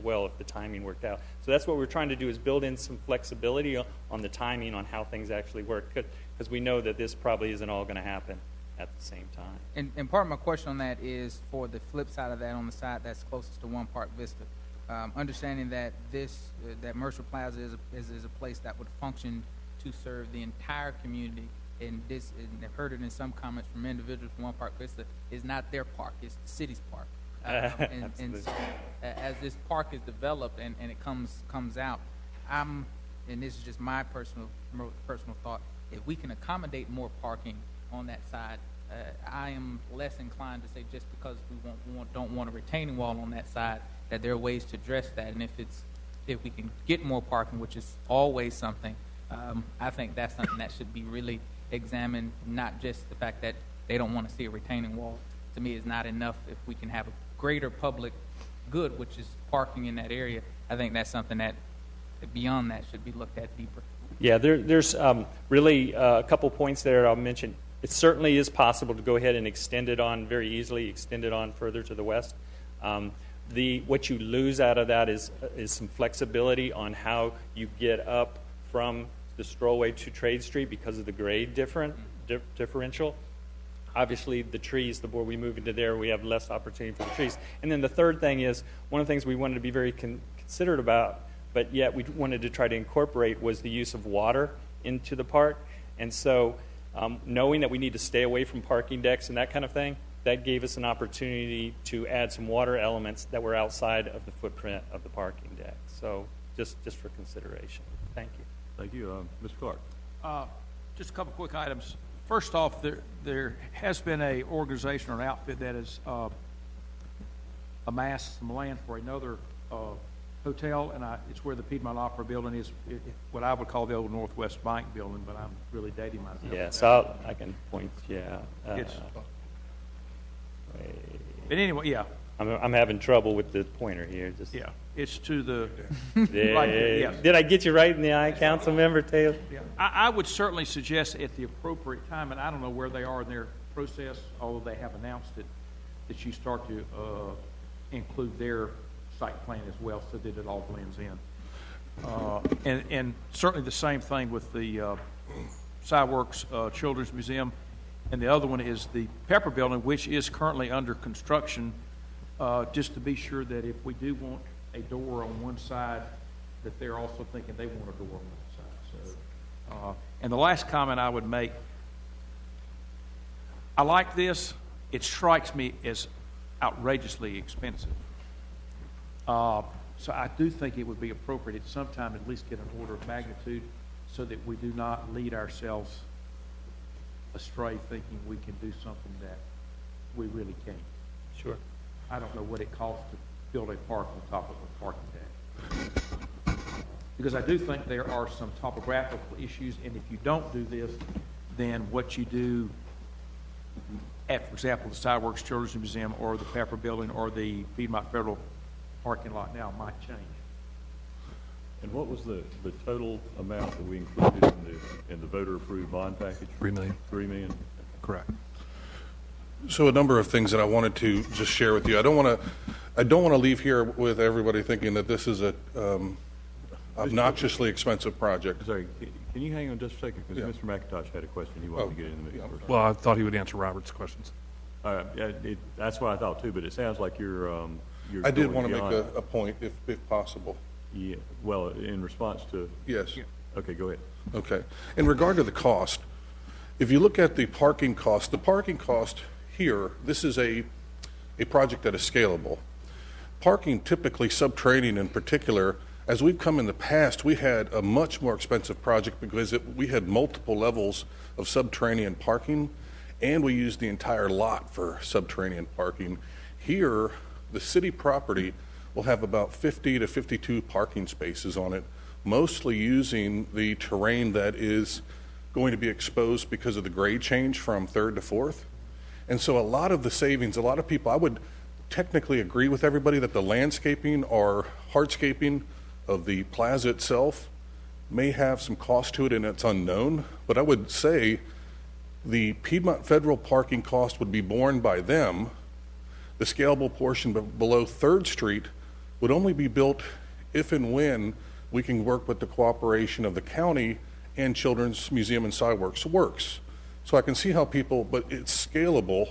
well if the timing worked out. So that's what we're trying to do, is build in some flexibility on the timing on how things actually work, because we know that this probably isn't all going to happen at the same time. And part of my question on that is for the flip side of that, on the side that's closest to One Park Vista. Understanding that that Mercer Plaza is a place that would function to serve the entire community, and I've heard it in some comments from individuals from One Park Vista, is not their park, it's the city's park. And so, as this park is developed and it comes out, and this is just my personal thought, if we can accommodate more parking on that side, I am less inclined to say just because we don't want a retaining wall on that side, that there are ways to address that. And if we can get more parking, which is always something, I think that's something that should be really examined, not just the fact that they don't want to see a retaining wall. To me, is not enough. If we can have a greater public good, which is parking in that area, I think that's something that beyond that should be looked at deeper. Yeah, there's really a couple points there I'll mention. It certainly is possible to go ahead and extend it on very easily, extend it on further to the west. What you lose out of that is some flexibility on how you get up from the strollway to Trade Street because of the grade differential. Obviously, the trees, the more we move into there, we have less opportunity for the trees. And then the third thing is, one of the things we wanted to be very considerate about, but yet we wanted to try to incorporate, was the use of water into the park. And so knowing that we need to stay away from parking decks and that kind of thing, that gave us an opportunity to add some water elements that were outside of the footprint of the parking deck. So just for consideration. Thank you. Thank you. Mr. Clark. Just a couple quick items. First off, there has been an organization or an outfit that has amassed some land for another hotel, and it's where the Piedmont Opera building is, what I would call the old Northwest Bank building, but I'm really dating myself. Yeah, so I can point, But anyway, yeah. I'm having trouble with the pointer here. Yeah, it's to the right there, yes. Did I get you right in the eye, Councilmember Taylor? Yeah, I would certainly suggest at the appropriate time, and I don't know where they are in their process, although they have announced it, that you start to include their site plan as well, so that it all blends in. And certainly the same thing with the Cyworks Children's Museum, and the other one is the Pepper Building, which is currently under construction. Just to be sure that if we do want a door on one side, that they're also thinking they want a door on one side. So, and the last comment I would make, I like this. It strikes me as outrageously expensive. So I do think it would be appropriate at some time at least get an order of magnitude so that we do not lead ourselves astray thinking we can do something that we really can't. Sure. I don't know what it costs to build a park on top of a parking deck. Because I do think there are some topographical issues, and if you don't do this, then what you do at, for example, the Cyworks Children's Museum or the Pepper Building or the Piedmont Federal parking lot now might change. And what was the total amount that we included in the voter-approved bond package? $3 million. $3 million? Correct. So a number of things that I wanted to just share with you. I don't want to leave here with everybody thinking that this is a obnoxiously expensive project. Sorry, can you hang on just a second? Because Mr. McIntosh had a question he wanted to get in the mix first. Well, I thought he would answer Robert's questions. That's what I thought too, but it sounds like you're I did want to make a point, if possible. Yeah. Well, in response to... Yes. Okay, go ahead. Okay. In regard to the cost, if you look at the parking cost here, this is a project that is scalable. Parking, typically subterranean in particular, as we've come in the past, we had a much more expensive project because we had multiple levels of subterranean parking, and we used the entire lot for subterranean parking. Here, the city property will have about 50 to 52 parking spaces on it, mostly using the terrain that is going to be exposed because of the grade change from 3rd to 4th. And so a lot of the savings, a lot of people, I would technically agree with everybody that the landscaping or hardscaping of the plaza itself may have some cost to it and it's unknown, but I would say the Piedmont Federal parking cost would be borne by them. The scalable portion below 3rd Street would only be built if and when we can work with the cooperation of the county and Children's Museum and Sidewalks Works. So I can see how people, but it's scalable.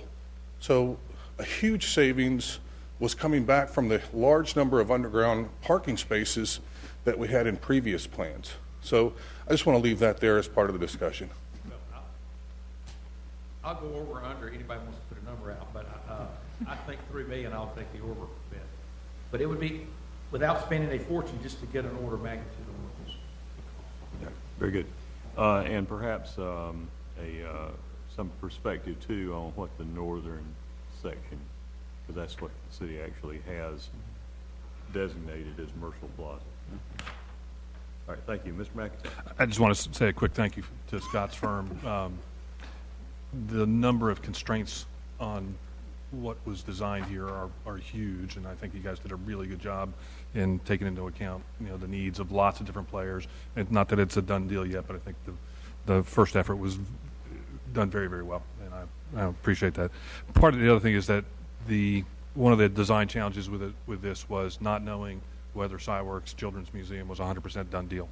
So a huge savings was coming back from the large number of underground parking spaces that we had in previous plans. So I just want to leave that there as part of the discussion. I'll go over or under, anybody wants to put a number out, but I think 3 million, I'll take the over bid. But it would be, without spending a fortune, just to get an order of magnitude on this. Yeah, very good. And perhaps some perspective too on what the northern section, because that's what the city actually has designated as Mercial Plaza. All right, thank you. Mr. McIntyre. I just want to say a quick thank you to Scott's firm. The number of constraints on what was designed here are huge, and I think you guys did a really good job in taking into account, you know, the needs of lots of different players. And not that it's a done deal yet, but I think the first effort was done very, very well, and I appreciate that. Part of the other thing is that one of the design challenges with this was not knowing whether Cyworks Children's Museum was 100% done deal.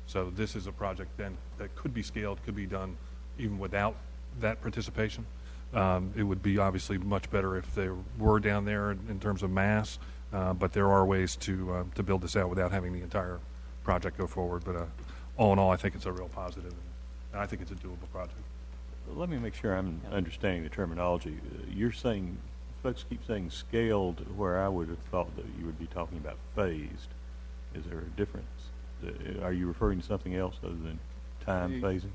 So this is a project then that could be scaled, could be done even without that participation. It would be obviously much better if they were down there in terms of mass, but there are ways to build this out without having the entire project go forward. But all in all, I think it's a real positive, and I think it's a doable project. Let me make sure I'm understanding the terminology. You're saying, folks keep saying scaled, where I would have thought that you would be talking about phased. Is there a difference? Are you referring to something else other than time phasing?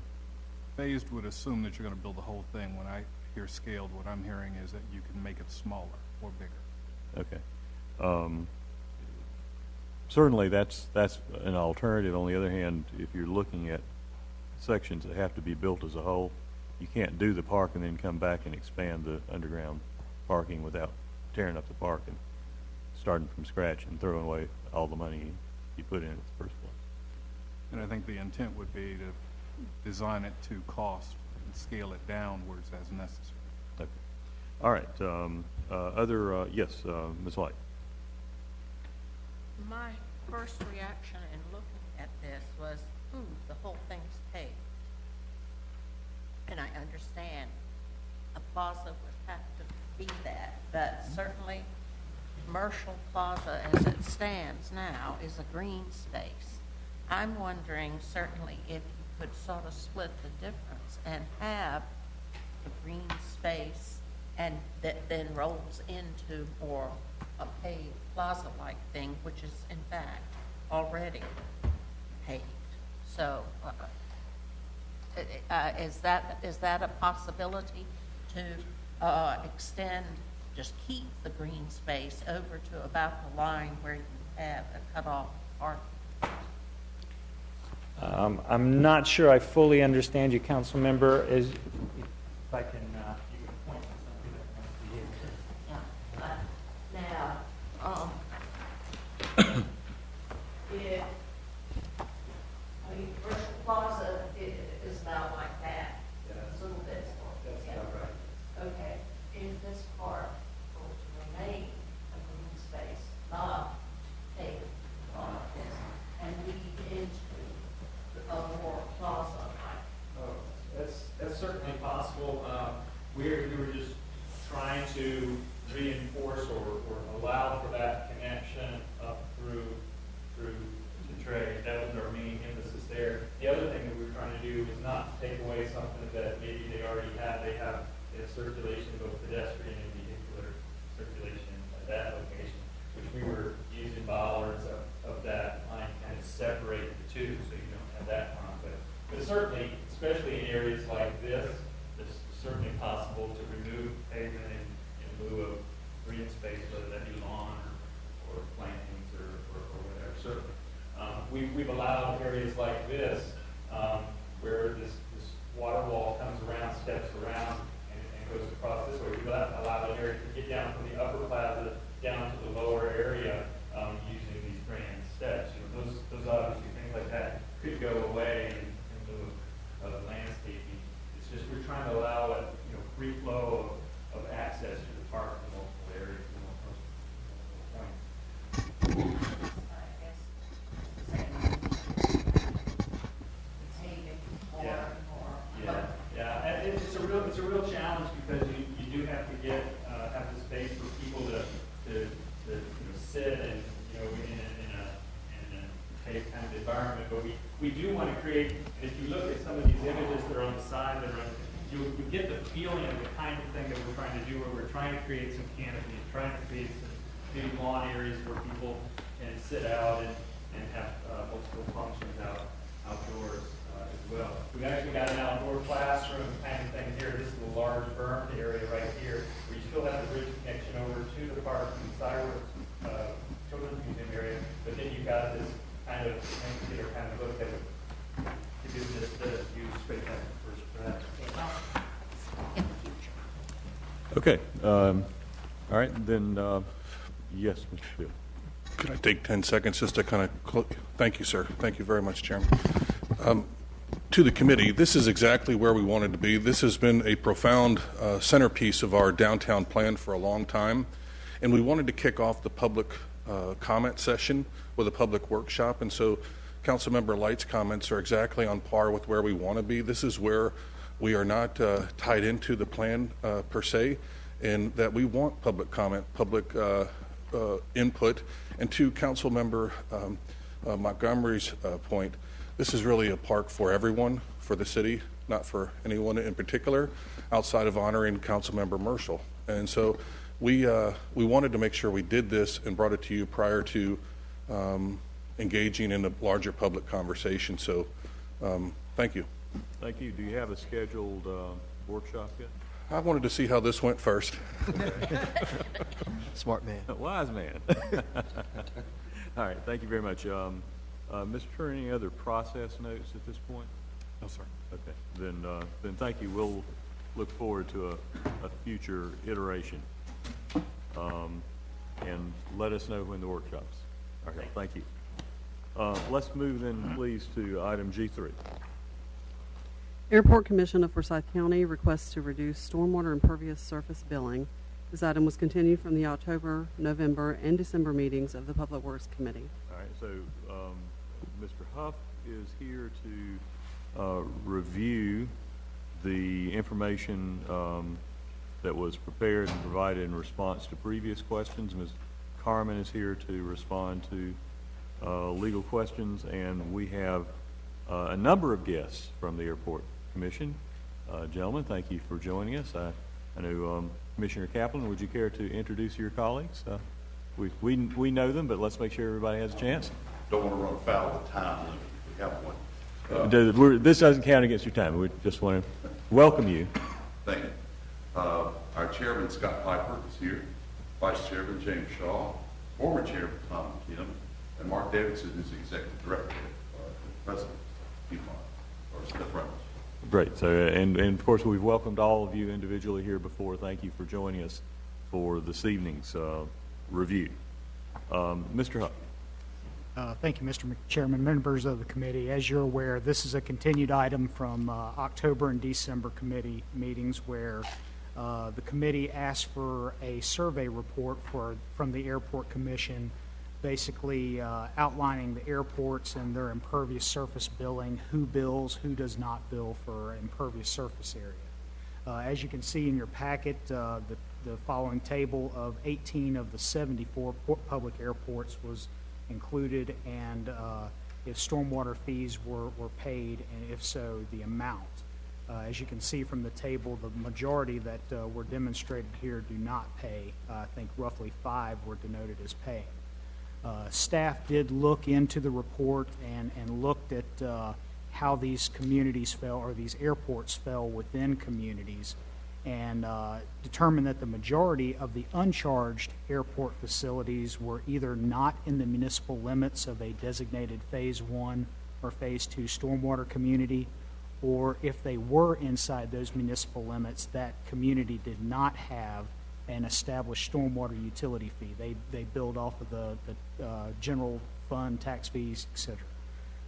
Phased would assume that you're going to build the whole thing. When I hear scaled, what I'm hearing is that you can make it smaller or bigger. Okay. Certainly that's an alternative. On the other hand, if you're looking at sections that have to be built as a whole, you can't do the park and then come back and expand the underground parking without tearing up the park and starting from scratch and throwing away all the money you put in the first place. And I think the intent would be to design it to cost and scale it downwards as necessary. Okay. All right. Yes, Ms. Light. My first reaction in looking at this was, the whole thing's paved. And I understand a plaza would have to be that, but certainly Mercial Plaza as it stands now is a green space. I'm wondering certainly if you could sort of split the difference and have the green space and that then rolls into more a paved plaza-like thing, which is in fact already paved. So is that a possibility to extend, just keep the green space over to about the line where you have a cutoff park? I'm not sure I fully understand you, council member. If I can, you can point to something that wants to be here. Now, Mercial Plaza is about like that. It's a little bit. That's right. Okay. In this part, for it to remain a green space, not a and lead into a more plaza-like. That's certainly possible. We were just trying to reinforce or allow for that connection up through to trade. That was our main emphasis there. The other thing that we were trying to do was not take away something that maybe they already have. They have circulation, both pedestrian and vehicular circulation at that location, which we were using bollards of that line kind of separate the two so you don't have that conflict. But certainly, especially in areas like this, it's certainly possible to remove pavement in lieu of green space, whether that be lawn or plantings or whatever. Certainly. we've allowed areas like this where this water wall comes around, steps around, and goes across this way. We've allowed an area to get down from the upper plaza down to the lower area using these grand steps. Those obviously things like that could go away in lieu of landscaping. It's just we're trying to allow a free flow of access to the park in multiple areas and multiple points. Yeah. It's a real challenge because you do have to have the space for people to sit and in a cave kind of environment. But we do want to create. And if you look at some of these images that are on the side, you get the feeling of the kind of thing that we're trying to do, where we're trying to create some canopy, trying to create some big lawn areas where people can sit out and have multiple functions outdoors as well. We've actually got an outdoor classroom kind of thing here. This is a large bermed area right here, where you still have the bridge connection over to the park and Cyworks Children's Museum area, but then you've got this kind of amphitheater kind of look that would give you this view straight back to the first. In the future. Okay. All right, then, yes, Mr. Field. Could I take 10 seconds just to kind of thank you, sir. Thank you very much, Chairman. To the committee, this is exactly where we wanted to be. This has been a profound centerpiece of our downtown plan for a long time, and we wanted to kick off the public comment session with a public workshop, and so Councilmember Light's comments are exactly on par with where we want to be. This is where we are not tied into the plan per se, and that we want public comment, public input. And to Councilmember Montgomery's point, this is really a park for everyone, for the city, not for anyone in particular, outside of honoring Councilmember Marshall. And so we wanted to make sure we did this and brought it to you prior to engaging in a larger public conversation. So thank you. Thank you. Do you have a scheduled workshop yet? I wanted to see how this went first. Smart man. Wise man. All right. Thank you very much. Mr. Turner, any other process notes at this point? No, sir. Okay. Then thank you. We'll look forward to a future iteration. And let us know when the workshop's. Okay. Thank you. Let's move then, please, to item G3. Airport Commission of Forsyth County requests to reduce stormwater impervious surface billing. This item was continued from the October, November, and December meetings of the Public Works Committee. All right, so Mr. Huff is here to review the information that was prepared and provided in response to previous questions. Ms. Carmen is here to respond to legal questions, and we have a number of guests from the Airport Commission. Gentlemen, thank you for joining us. I know Commissioner Kaplan, would you care to introduce your colleagues? We know them, but let's make sure everybody has a chance. Don't want to run afoul of the time limit if we have one. This doesn't count against your time. We just want to welcome you. Thank you. Our chairman, Scott Piper, is here. Vice Chairman James Shaw, former Chairman Tom McKim, and Mark Davidson is the Executive Director, President of Piedmont, or Smith Reynolds. Great. So, and of course, we've welcomed all of you individually here before. Thank you for joining us for this evening's review. Mr. Huff. Thank you, Mr. Chairman, members of the committee. As you're aware, this is a continued item from October and December committee meetings where the committee asked for a survey report from the Airport Commission, basically outlining the airports and their impervious surface billing, who bills, who does not bill for impervious surface area. As you can see in your packet, the following table of 18 of the 74 public airports was included, and if stormwater fees were paid, and if so, the amount. As you can see from the table, the majority that were demonstrated here do not pay. I think roughly 5 were denoted as paying. Staff did look into the report and looked at how these communities fell, or these airports fell within communities, and determined that the majority of the uncharged airport facilities were either not in the municipal limits of a designated Phase 1 or Phase 2 stormwater community, or if they were inside those municipal limits, that community did not have an established stormwater utility fee. They billed off of the general fund, tax fees, et cetera.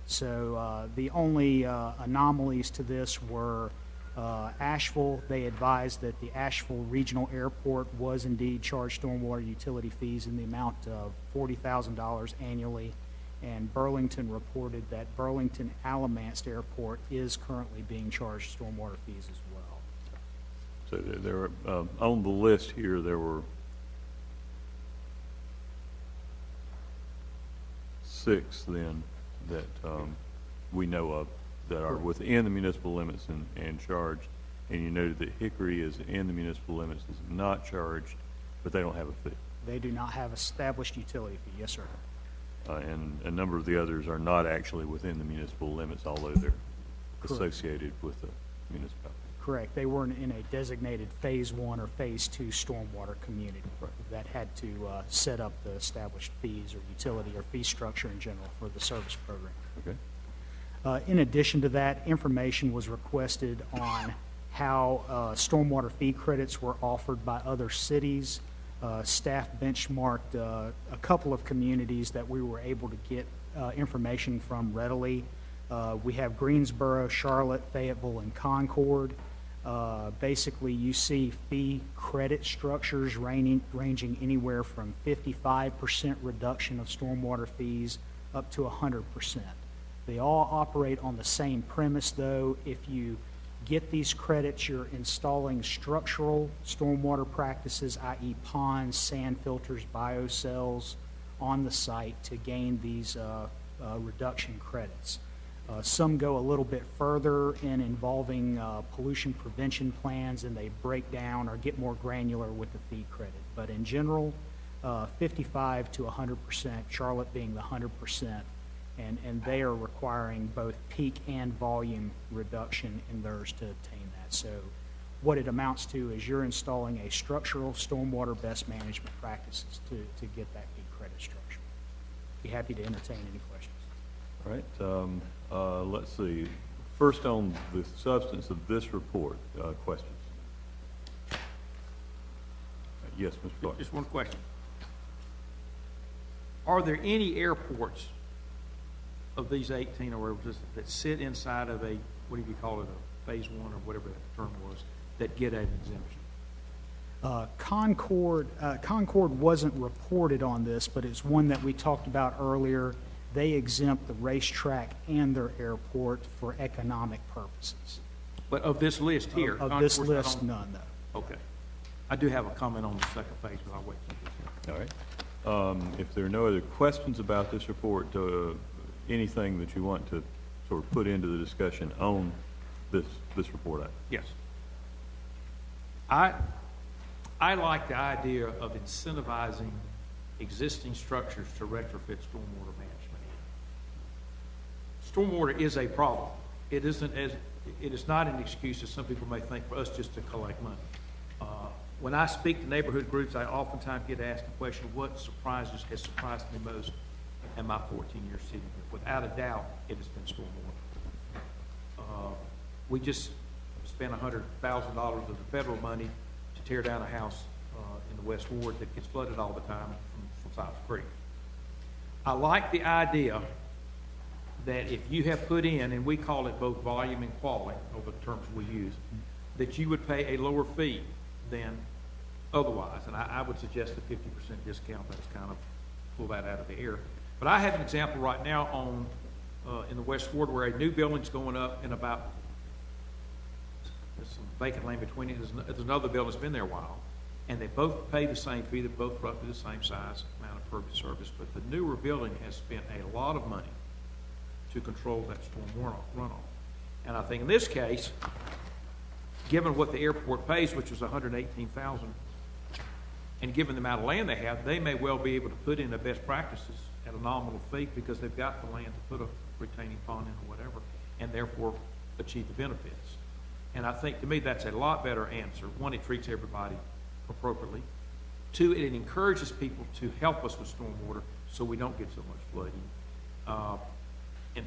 So the only anomalies to this were Asheville. They advised that the Asheville Regional Airport was indeed charged stormwater utility fees in the amount of $40,000 annually, and Burlington reported that Burlington Alamance Airport is currently being charged stormwater fees as well. So there were, on the list here, there were 6 then that we know of that are within the municipal limits and charged. And you noted that Hickory is in the municipal limits, is not charged, but they don't have a fee. They do not have established utility fee, yes, sir. And a number of the others are not actually within the municipal limits, although they're associated with the municipality. Correct. They weren't in a designated Phase 1 or Phase 2 stormwater community that had to set up the established fees or utility or fee structure in general for the service program. Okay. In addition to that, information was requested on how stormwater fee credits were offered by other cities. Staff benchmarked a couple of communities that we were able to get information from readily. We have Greensboro, Charlotte, Fayetteville, and Concord. Basically, you see fee credit structures ranging anywhere from 55% reduction of stormwater fees up to 100%. They all operate on the same premise, though. If you get these credits, you're installing structural stormwater practices, i.e. ponds, sand filters, biocells on the site to gain these reduction credits. Some go a little bit further in involving pollution prevention plans, and they break down or get more granular with the fee credit. But in general, 55 to 100%, Charlotte being the 100%, and they are requiring both peak and volume reduction in theirs to obtain that. So what it amounts to is you're installing a structural stormwater best management practices to get that fee credit structure. Be happy to entertain any questions. All right. Let's see. First, on the substance of this report, questions? Yes, Mr. Clark. Just one question. Are there any airports of these 18 or whatever that sit inside of a, what do you call it, a Phase 1 or whatever that term was, that get an exemption? Concord wasn't reported on this, but it's one that we talked about earlier. They exempt the racetrack and their airport for economic purposes. But of this list here? Of this list, none, though. Okay. I do have a comment on the second page, but I'll wait. All right. If there are no other questions about this report, anything that you want to sort of put into the discussion on this report? Yes. I like the idea of incentivizing existing structures to retrofit stormwater management. Stormwater is a problem. It is not an excuse, as some people may think, for us just to collect money. When I speak to neighborhood groups, I oftentimes get asked the question, what has surprised me most in my 14 years sitting here? Without a doubt, it has been stormwater. We just spent $100,000 of the federal money to tear down a house in the West Ward that gets flooded all the time from Cypress Creek. I like the idea that if you have put in, and we call it both volume and quality, over the terms we use, that you would pay a lower fee than otherwise. And I would suggest a 50% discount. That's kind of pull that out of the air. But I have an example right now on in the West Ward where a new building's going up in about, there's some vacant land between it. There's another building that's been there a while. And they both pay the same fee. They're both roughly the same size, amount of pervious surface. But the newer building has spent a lot of money to control that storm runoff. And I think in this case, given what the airport pays, which was $118,000, and given the amount of land they have, they may well be able to put in their best practices at a nominal fee because they've got the land to put a retaining pond in or whatever, and therefore achieve the benefits. And I think, to me, that's a lot better answer. One, it treats everybody appropriately. Two, it encourages people to help us with stormwater so we don't get so much flooding. And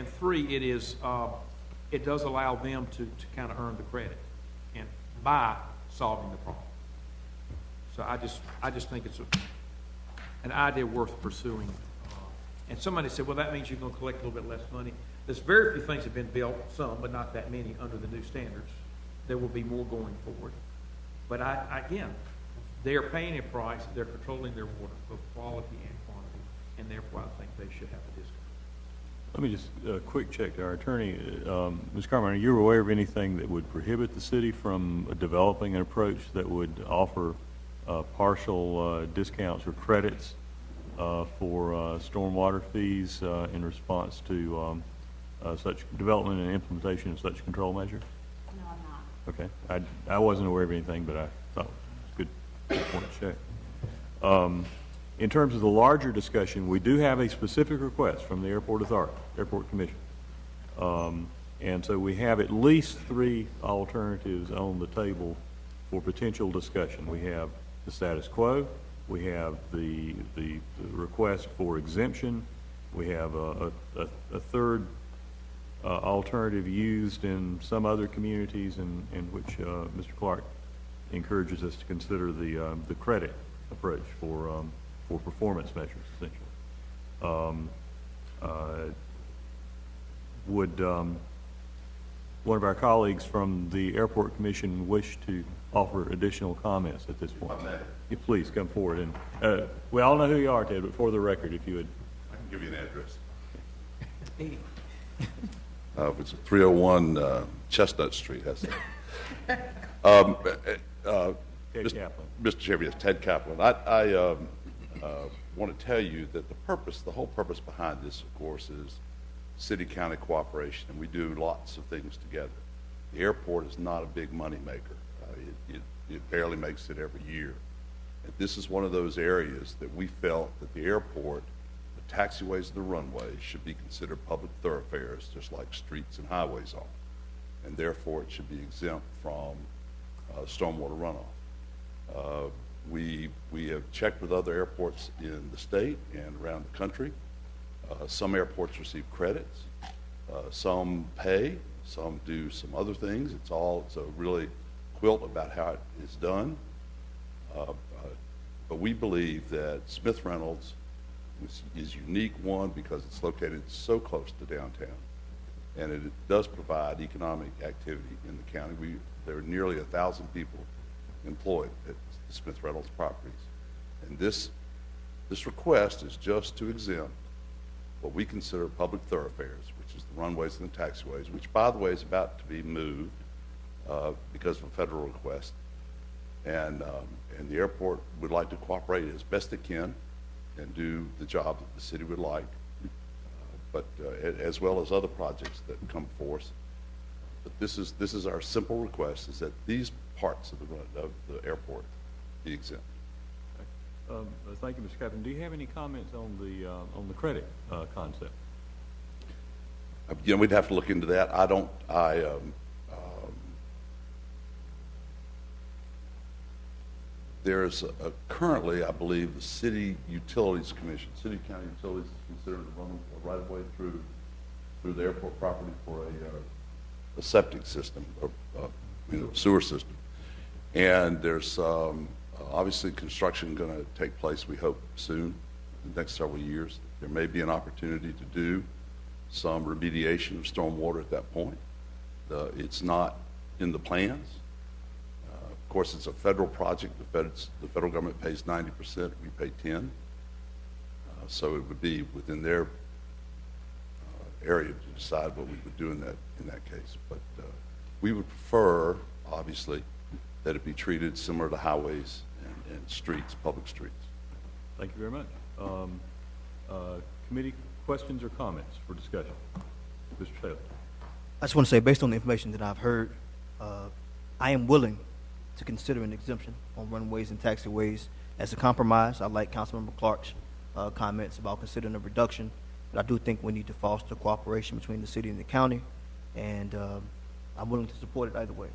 three, it does allow them to kind of earn the credit and by solving the problem. So I just think it's an idea worth pursuing. And somebody said, well, that means you're going to collect a little bit less money. There's very few things have been built, some, but not that many under the new standards. There will be more going forward. But again, they are paying a price. They're controlling their water, both quality and quantity, and therefore I think they should have a discount. Let me just quick check to our attorney. Ms. Carmine, are you aware of anything that would prohibit the city from developing an approach that would offer partial discounts or credits for stormwater fees in response to such development and implementation of such control measures? No, I'm not. Okay. I wasn't aware of anything, but I thought it was a good point to check. In terms of the larger discussion, we do have a specific request from the Airport Authority, Airport Commission. And so we have at least 3 alternatives on the table for potential discussion. We have the status quo, we have the request for exemption, we have a third alternative used in some other communities in which Mr. Clark encourages us to consider the credit approach for performance measures, essentially. Would one of our colleagues from the Airport Commission wish to offer additional comments at this point? Yeah, please come forward. And we all know who you are, Ted, but for the record, if you would. I can give you an address. It's 301 Chestnut Street. That's it. Ted Kaplan. Mr. Chairman, yes, Ted Kaplan. I want to tell you that the whole purpose behind this, of course, is city-county cooperation, and we do lots of things together. The airport is not a big money maker. It barely makes it every year. And this is one of those areas that we felt that the airport, the taxiways and the runways should be considered public thoroughfares, just like streets and highways are. And therefore, it should be exempt from stormwater runoff. We have checked with other airports in the state and around the country. Some airports receive credits, some pay, some do some other things. It's a really quilt about how it is done. But we believe that Smith Reynolds is unique, one, because it's located so close to downtown, and it does provide economic activity in the county. There are nearly 1,000 people employed at the Smith Reynolds properties. And this request is just to exempt what we consider public thoroughfares, which is the runways and the taxiways, which, by the way, is about to be moved because of a federal request. And the airport would like to cooperate as best it can and do the job that the city would like, but as well as other projects that come before us. But this is our simple request, is that these parts of the airport be exempt. Thank you, Mr. Kaplan. Do you have any comments on the credit concept? We'd have to look into that. There's currently, I believe, the City Utilities Commission, City County Utilities is considered to run a right-of-way through the airport property for a septic system, sewer system. And there's obviously construction going to take place, we hope, soon, in the next several years. There may be an opportunity to do some remediation of stormwater at that point. It's not in the plans. Of course, it's a federal project. The federal government pays 90%. We pay 10%. So it would be within their area to decide what we would do in that case. But we would prefer, obviously, that it be treated similar to highways and streets, public streets. Thank you very much. Committee questions or comments for discussion? Mr. Taylor. I just want to say, based on the information that I've heard, I am willing to consider an exemption on runways and taxiways as a compromise. I like Councilmember Clark's comments about considering a reduction, but I do think we need to foster cooperation between the city and the county, and I'm willing to support it either way.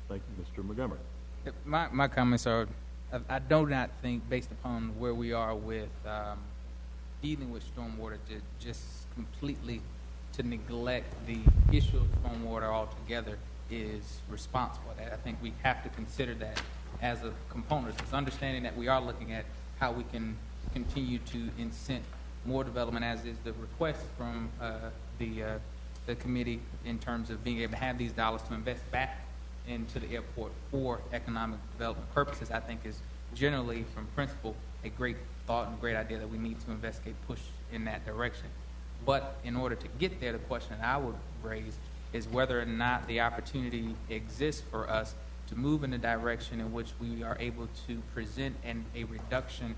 Thank you, Mr. Montgomery. My comments are, I do not think, based upon where we are with dealing with stormwater, to just completely to neglect the issue of stormwater altogether is responsible. I think we have to consider that as a component. It's understanding that we are looking at how we can continue to incent more development, as is the request from the committee in terms of being able to have these dollars to invest back into the airport for economic development purposes. I think is generally, from principle, a great thought and a great idea that we need to investigate, push in that direction. But in order to get there, the question that I would raise is whether or not the opportunity exists for us to move in the direction in which we are able to present a reduction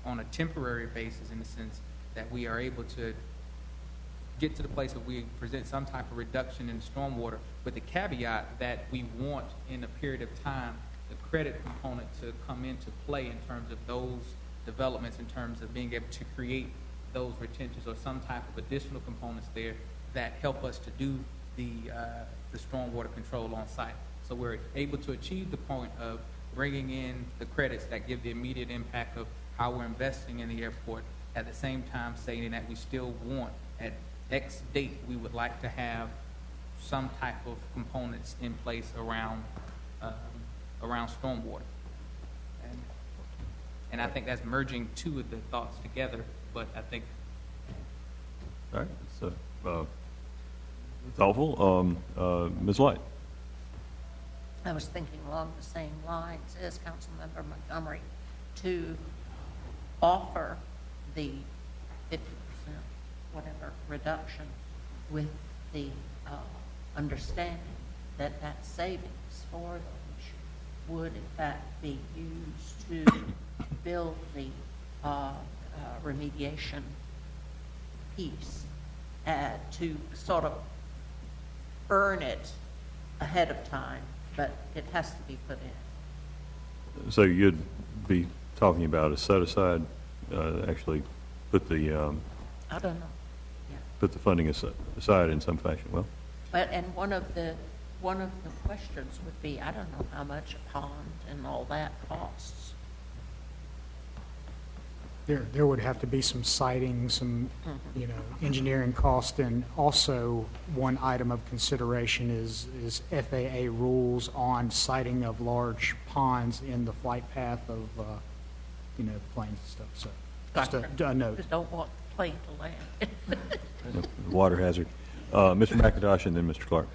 on a temporary basis, in the sense that we are able to get to the place where we present some type of reduction in stormwater, with the caveat that we want, in a period of time, the credit component to come into play in terms of those developments, in terms of being able to create those retentions or some type of additional components there that help us to do the stormwater control on site. So we're able to achieve the point of bringing in the credits that give the immediate impact of how we're investing in the airport, at the same time stating that we still want, at X date, we would like to have some type of components in place around stormwater. And I think that's merging two of the thoughts together, but I think... All right, so thoughtful. Ms. Light. I was thinking along the same lines as Councilmember Montgomery, to offer the 50%, whatever, reduction, with the understanding that that savings for those would in fact be used to build the remediation piece, to sort of earn it ahead of time, but it has to be put in. So you'd be talking about a set-aside, actually put the... I don't know. Yeah. Put the funding aside in some fashion. Well, And one of the questions would be, I don't know how much a pond and all that costs. There would have to be some siting, some, engineering cost, and also one item of consideration is FAA rules on siting of large ponds in the flight path of, planes and stuff. So just a note. Just don't want the plane to land. water hazard. Mr. McIntosh and then Mr. Clark.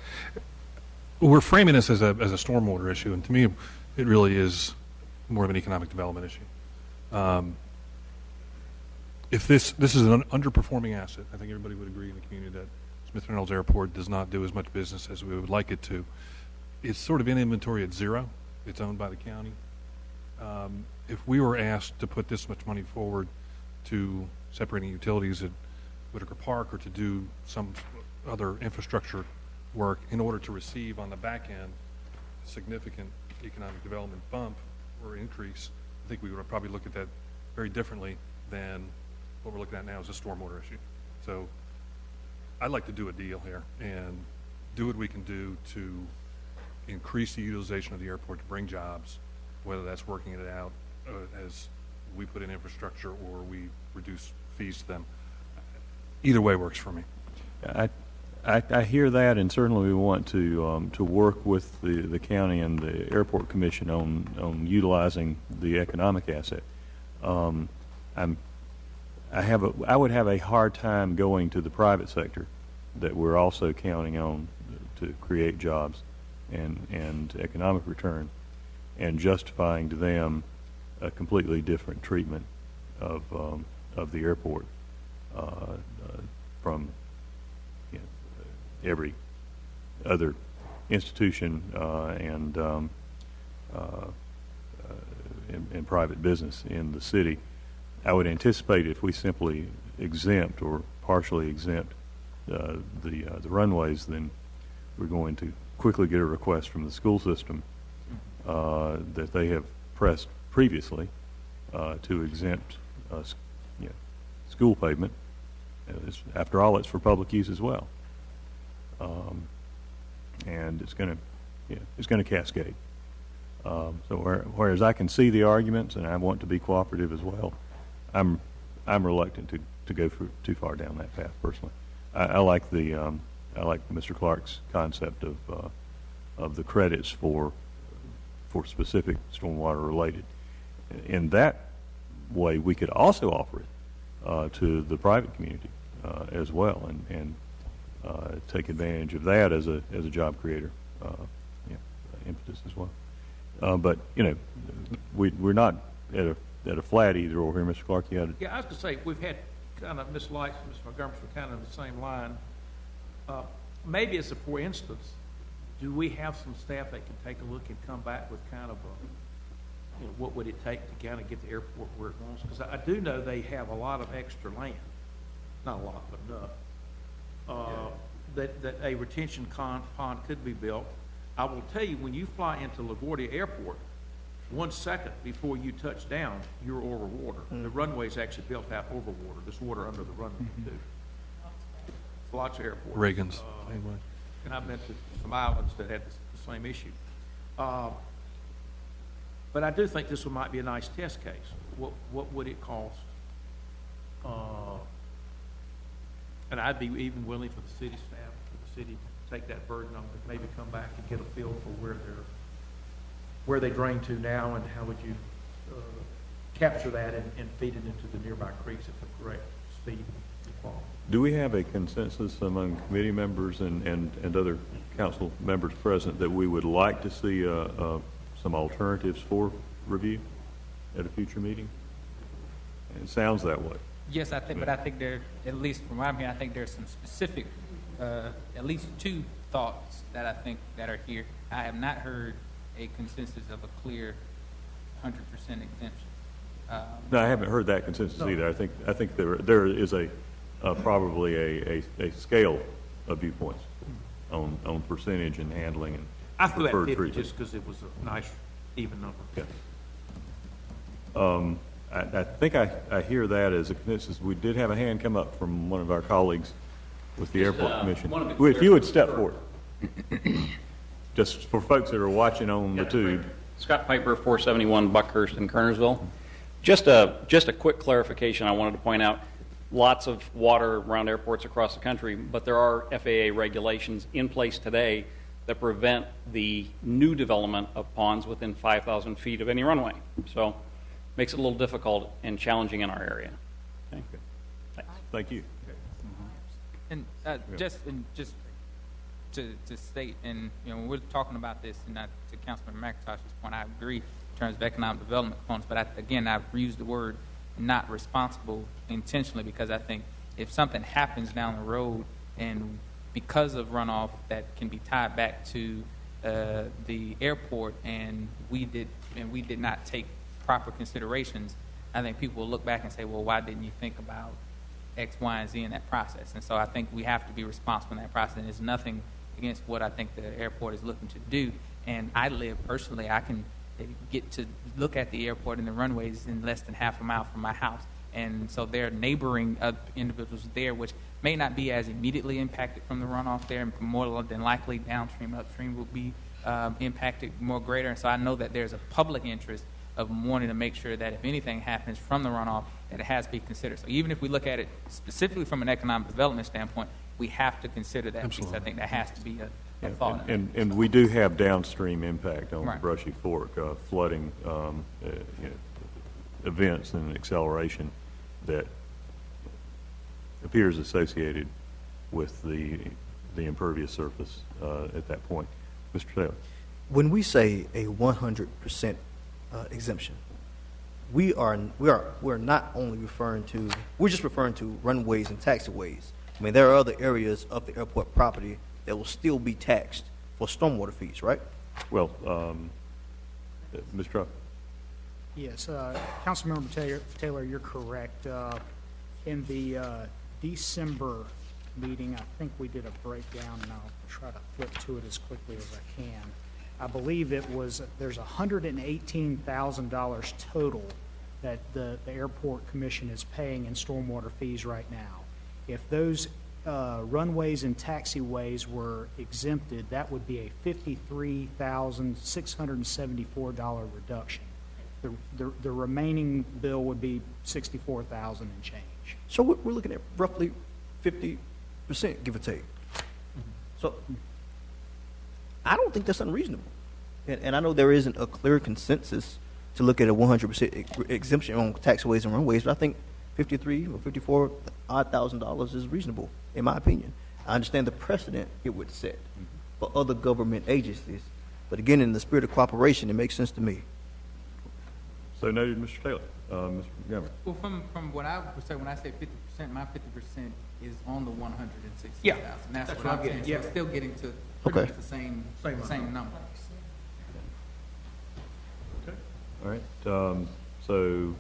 We're framing this as a stormwater issue, and to me, it really is more of an economic development issue. If this is an underperforming asset, I think everybody would agree in the community that Smith Reynolds Airport does not do as much business as we would like it to. It's sort of in inventory at zero. It's owned by the county. If we were asked to put this much money forward to separating utilities at Whitaker Park, or to do some other infrastructure work in order to receive on the back end a significant economic development bump or increase, I think we would probably look at that very differently than what we're looking at now as a stormwater issue. So I'd like to do a deal here and do what we can do to increase the utilization of the airport to bring jobs, whether that's working it out as we put in infrastructure or we reduce fees to them. Either way works for me. I hear that, and certainly we want to work with the county and the airport commission on utilizing the economic asset. I would have a hard time going to the private sector that we're also counting on to create jobs and economic return, and justifying to them a completely different treatment of the airport from every other institution and private business in the city. I would anticipate if we simply exempt or partially exempt the runways, then we're going to quickly get a request from the school system that they have pressed previously to exempt school pavement. After all, it's for public use as well. and it's going to cascade. Whereas I can see the arguments, and I want to be cooperative as well, I'm reluctant to go too far down that path personally. I like Mr. Clark's concept of the credits for specific stormwater related. In that way, we could also offer it to the private community as well, and take advantage of that as a job creator impetus as well. But we're not at a flat either or here, Mr. Clark. You had Yeah, I was going to say, we've had kind of Ms. Lights and Ms. Montgomery were kind of in the same line. Maybe as a for instance, do we have some staff that can take a look and come back with kind of what would it take to kind of get the airport where it wants? Because I do know they have a lot of extra land, not a lot, but enough, that a retention pond could be built. I will tell you, when you fly into LaGuardia Airport, 1 second before you touch down, you're over water. The runway is actually built out over water. There's water under the runway, too. Lots of airports. Reagan's. And I've been to some islands that had the same issue. But I do think this one might be a nice test case. What would it cost? And I'd be even willing for the city staff, for the city to take that burden on, but maybe come back and get a feel for where they drain to now, and how would you capture that and feed it into the nearby creeks at the correct speed and quality. Do we have a consensus among committee members and other council members present that we would like to see some alternatives for review at a future meeting? It sounds that way. Yes, I think, but I think there, at least from what I'm hearing, I think there's some specific, at least 2 thoughts that I think that are here. I have not heard a consensus of a clear 100% exemption. No, I haven't heard that consensus either. I think there is probably a scale of viewpoints on percentage and handling and I threw preferred that 50 treatment. just because it was a nice even number. Okay. I think I hear that as a consensus. We did have a hand come up from one of our colleagues with the Airport Commission. If you would step forward, just for folks that are watching on the tube. Scott Piper, 471 Buckhurst in Kernersville. Just a quick clarification I wanted to point out. Lots of water around airports across the country, but there are FAA regulations in place today that prevent the new development of ponds within 5,000 feet of any runway. So makes it a little difficult and challenging in our area. Okay. Thank you. And just to state, and when we're talking about this, and to Councilman McIntosh's point, I agree in terms of economic development components, but again, I've used the word not responsible intentionally, because I think if something happens down the road and because of runoff that can be tied back to the airport, and we did not take proper considerations, I think people will look back and say, well, why didn't you think about X, Y, and Z in that process? And so I think we have to be responsible in that process, and there's nothing against what I think the airport is looking to do. And I live personally, I can get to look at the airport and the runways in less than half a mile from my house. And so there are neighboring individuals there, which may not be as immediately impacted from the runoff there, and more than likely downstream, upstream will be impacted more greater. And so I know that there's a public interest of wanting to make sure that if anything happens from the runoff, that it has to be considered. So even if we look at it specifically from an economic development standpoint, we have to consider that piece. I think that has to be a thought. And we do have downstream impact on Right. Brushy Fork, flooding events and acceleration that appears associated with the impervious surface at that point. Mr. Taylor. When we say a 100% exemption, we're not only referring to, we're just referring to runways and taxiways. I mean, there are other areas of the airport property that will still be taxed for stormwater fees, right? Well, Ms. Truck. Yes, Councilmember Taylor, you're correct. In the December meeting, I think we did a breakdown, and I'll try to flip to it as quickly as I can. I believe there's $118,000 total that the Airport Commission is paying in stormwater fees right now. If those runways and taxiways were exempted, that would be a $53,674 reduction. The remaining bill would be $64,000 and change. So we're looking at roughly 50%, give or take. So I don't think that's unreasonable. And I know there isn't a clear consensus to look at a 100% exemption on taxiways and runways, but I think $53,000 or $54,000 is reasonable, in my opinion. I understand the precedent it would set for other government agencies, but again, in the spirit of cooperation, it makes sense to me. So noted, Mr. Taylor. Mr. Montgomery. Well, from what I would say, when I say 50%, my 50% is on the 160,000. Yeah, That's that's what I'm what I'm saying. getting, So yeah. it's still getting to pretty Okay. much the same number. Okay. All right. So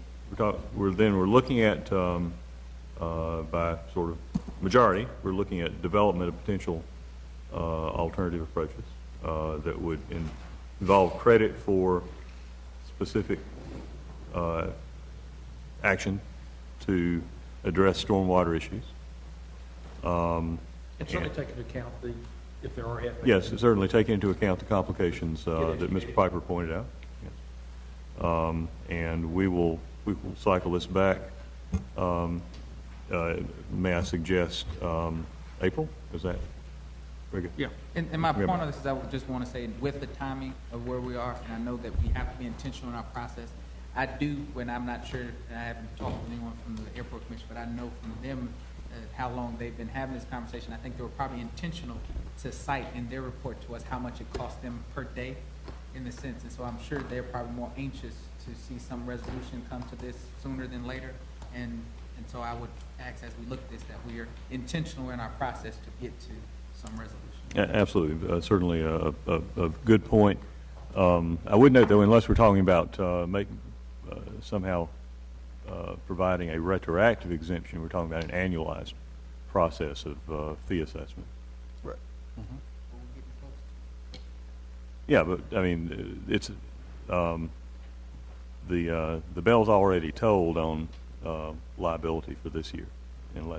we're looking at by sort of majority, we're looking at development of potential alternative approaches that would involve credit for specific action to address stormwater issues. And certainly take into account if there are FAA. Yes, certainly take into account the complications that Mr. Piper pointed out. Yes. And we will cycle this back. May I suggest April? Is that very good? Yeah. And my point on this is I would just want to say with the timing of where we are, and I know that we have to be intentional in our process. I do, when I'm not sure, and I haven't talked with anyone from the Airport Commission, but I know from them how long they've been having this conversation. I think they were probably intentional to cite in their report to us how much it cost them per day in the sense. And so I'm sure they're probably more anxious to see some resolution come to this sooner than later. And so I would ask as we look at this that we are intentional in our process to get to some resolution. Absolutely. Certainly a good point. I would note, though, unless we're talking about somehow providing a retroactive exemption, we're talking about an annualized process of fee assessment. Right. Yeah, but I mean, it's the bell's already tolled on liability for this year. And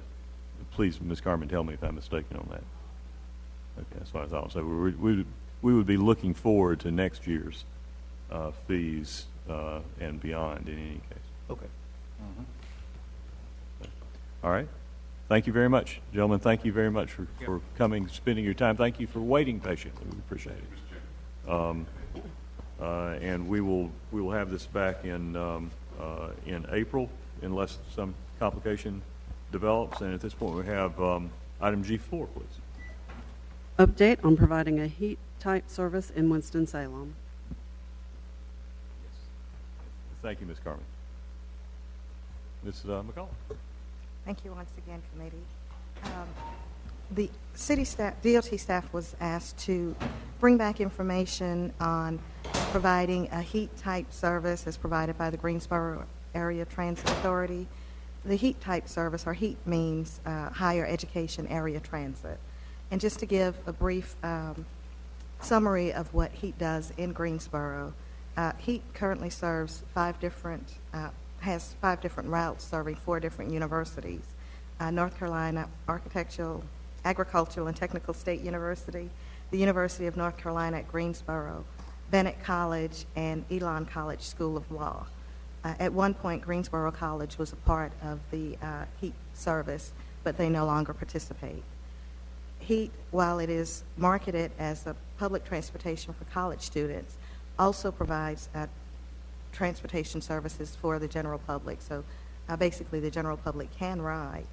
please, Ms. Carmen, tell me if I'm mistaken on that. Okay, that's what I thought. So we would be looking forward to next year's fees and beyond in any case. Okay. All right. Thank you very much, gentlemen. Thank you very much for coming, spending your time. Thank you for waiting patiently. We appreciate it. And we will have this back in April unless some complication develops. And at this point, we have item G4, please. Update on providing a heat-type service in Winston-Salem. Thank you, Ms. Carmen. Ms. McCullough. Thank you once again, committee. The city staff, DOT staff was asked to bring back information on providing a heat-type service as provided by the Greensboro Area Transit Authority. The heat-type service, or heat means higher education area transit. And just to give a brief summary of what HEAT does in Greensboro, HEAT currently serves has 5 different routes serving 4 different universities. North Carolina Agricultural and Technical State University, the University of North Carolina at Greensboro, Bennett College, and Elon College School of Law. At one point, Greensboro College was a part of the HEAT service, but they no longer participate. HEAT, while it is marketed as a public transportation for college students, also provides transportation services for the general public. So basically the general public can ride.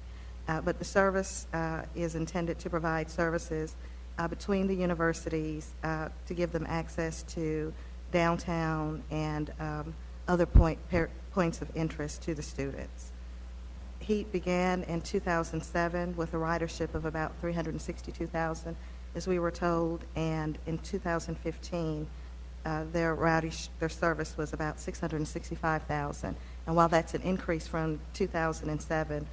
But the service is intended to provide services between the universities to give them access to downtown and other points of interest to the students. HEAT began in 2007 with a ridership of about 362,000, as we were told, and in 2015, their service was about 665,000. And while that's an increase from 2007,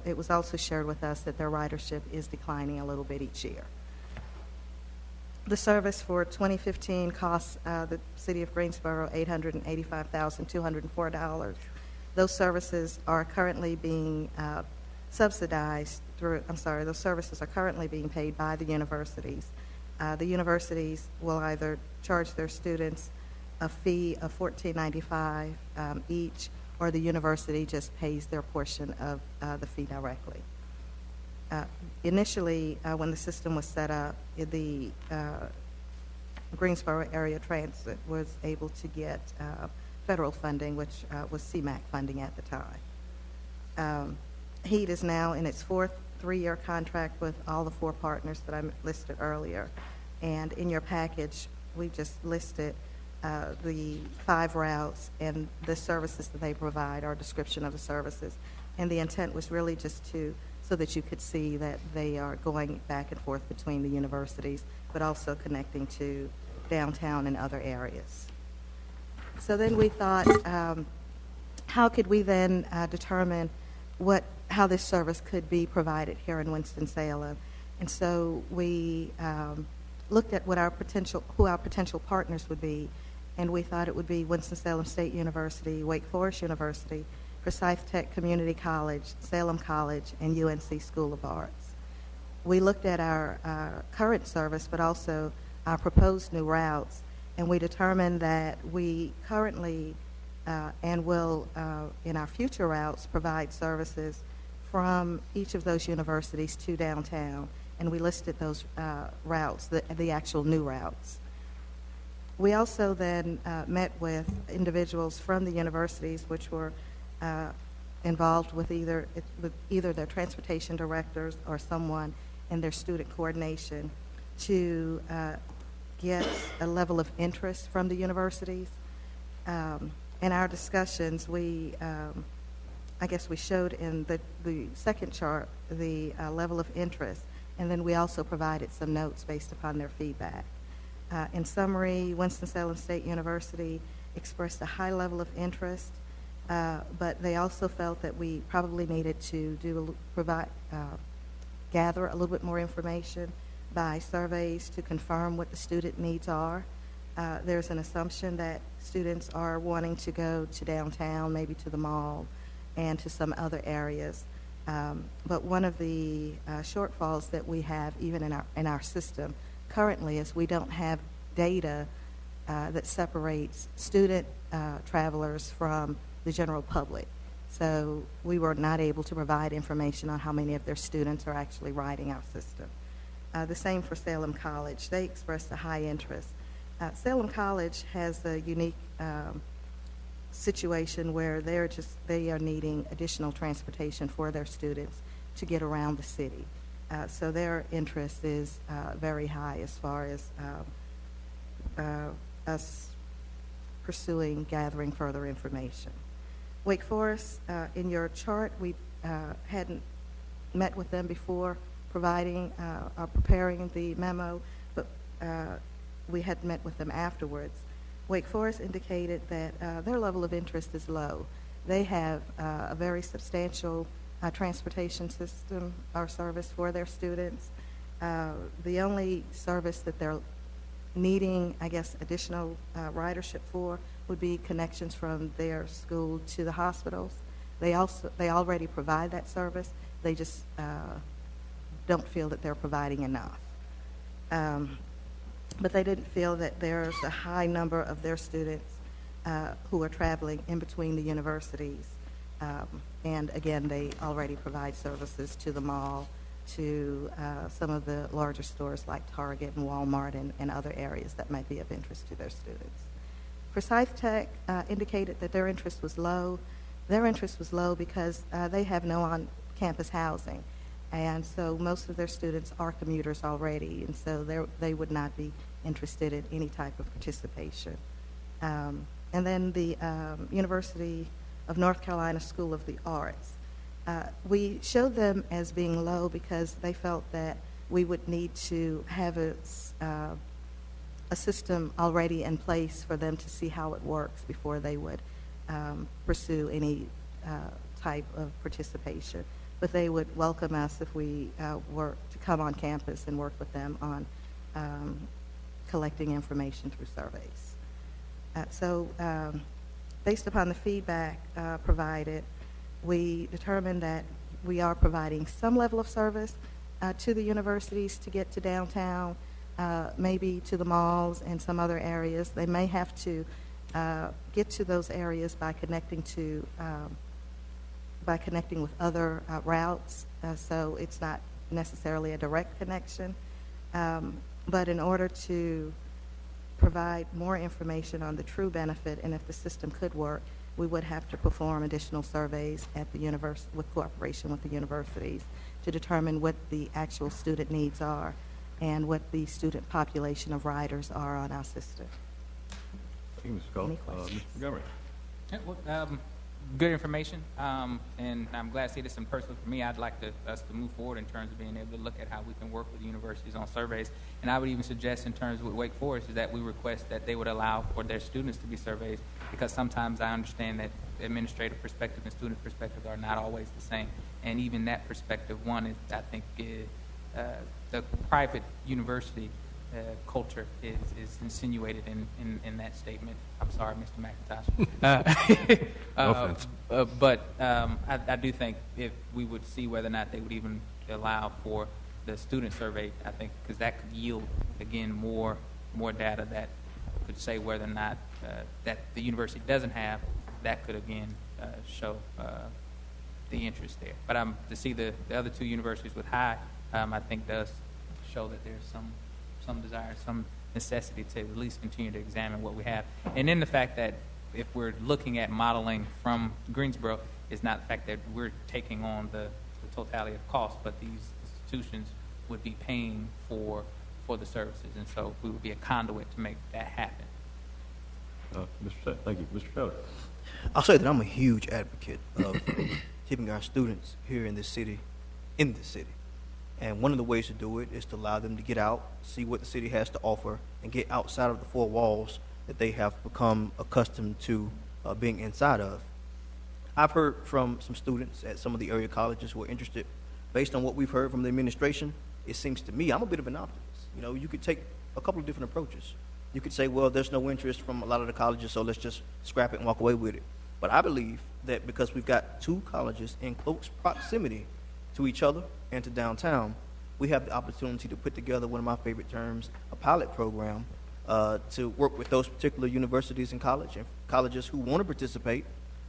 it was also shared with us that their ridership is declining a little bit each year. The service for 2015 costs the city of Greensboro $885,204. Those services are currently being subsidized those services are currently being paid by the universities. The universities will either charge their students a fee of $14.95 each, or the university just pays their portion of the fee directly. Initially, when the system was set up, the Greensboro Area Transit was able to get federal funding, which was CMAQ funding at the time. HEAT is now in its fourth 3-year contract with all the 4 partners that I listed earlier. And in your package, we just listed the 5 routes and the services that they provide, our description of the services. And the intent was really just so that you could see that they are going back and forth between the universities, but also connecting to downtown and other areas. So then we thought, how could we then determine how this service could be provided here in Winston-Salem? And so we looked at who our potential partners would be, and we thought it would be Winston-Salem State University, Wake Forest University, Forsyth Tech Community College, Salem College, and UNC School of Arts. We looked at our current service, but also our proposed new routes, and we determined that we currently and will, in our future routes, provide services from each of those universities to downtown, and we listed those routes, the actual new routes. We also then met with individuals from the universities which were involved with either their transportation directors or someone in their student coordination to get a level of interest from the universities. In our discussions, I guess we showed in the second chart the level of interest, and then we also provided some notes based upon their feedback. In summary, Winston-Salem State University expressed a high level of interest, but they also felt that we probably needed to gather a little bit more information by surveys to confirm what the student needs are. There's an assumption that students are wanting to go to downtown, maybe to the mall, and to some other areas. But one of the shortfalls that we have even in our system currently is we don't have data that separates student travelers from the general public. So we were not able to provide information on how many of their students are actually riding our system. The same for Salem College. They expressed a high interest. Salem College has a unique situation where they are needing additional transportation for their students to get around the city. So their interest is very high as far as us gathering further information. Wake Forest, in your chart, we hadn't met with them before preparing the memo, but we had met with them afterwards. Wake Forest indicated that their level of interest is low. They have a very substantial transportation system or service for their students. The only service that they're needing, I guess, additional ridership for would be connections from their school to the hospitals. They already provide that service. They just don't feel that they're providing enough. But they didn't feel that there's a high number of their students who are traveling in between the universities. And again, they already provide services to the mall, to some of the larger stores like Target and Walmart and other areas that might be of interest to their students. Forsyth Tech indicated that their interest was low. Their interest was low because they have no on-campus housing. And so most of their students are commuters already, and so they would not be interested in any type of participation. And then the University of North Carolina School of the Arts. We showed them as being low because they felt that we would need to have a system already in place for them to see how it works before they would pursue any type of participation. But they would welcome us if we were to come on campus and work with them on collecting information through surveys. So based upon the feedback provided, we determined that we are providing some level of service to the universities to get to downtown, maybe to the malls and some other areas. They may have to get to those areas by connecting with other routes, so it's not necessarily a direct connection. But in order to provide more information on the true benefit and if the system could work, we would have to perform additional surveys at the university with cooperation with the universities to determine what the actual student needs are and what the student population of riders are on our system. Thank you, Ms. Cole. Mr. Montgomery. Yeah, well, good information, and I'm glad to see this in person. For me, I'd like us to move forward in terms of being able to look at how we can work with universities on surveys. And I would even suggest in terms with Wake Forest is that we request that they would allow for their students to be surveyed, because sometimes I understand that administrative perspective and student perspective are not always the same. And even that perspective, one, is, I think, the private university culture is insinuated in that statement. I'm sorry, Mr. McIntosh. No offense. But I do think if we would see whether or not they would even allow for the student survey, I think, because that could yield, again, more data that could say whether or not that the university doesn't have, that could, again, show the interest there. But to see the other two universities with high, I think does show that there's some desire, some necessity to at least continue to examine what we have. And then the fact that if we're looking at modeling from Greensboro, is not the fact that we're taking on the totality of cost, but these institutions would be paying for the services. And so we would be a conduit to make that happen. Thank you. Mr. Taylor. I'll say that I'm a huge advocate of keeping our students here in this city. And one of the ways to do it is to allow them to get out, see what the city has to offer, and get outside of the four walls that they have become accustomed to being inside of. I've heard from some students at some of the area colleges who are interested. Based on what we've heard from the administration, it seems to me, I'm a bit of an optimist. You know, you could take a couple of different approaches. You could say, well, there's no interest from a lot of the colleges, so let's just scrap it and walk away with it. But I believe that because we've got two colleges in close proximity to each other and to downtown, we have the opportunity to put together, one of my favorite terms, a pilot program to work with those particular universities and colleges who want to participate,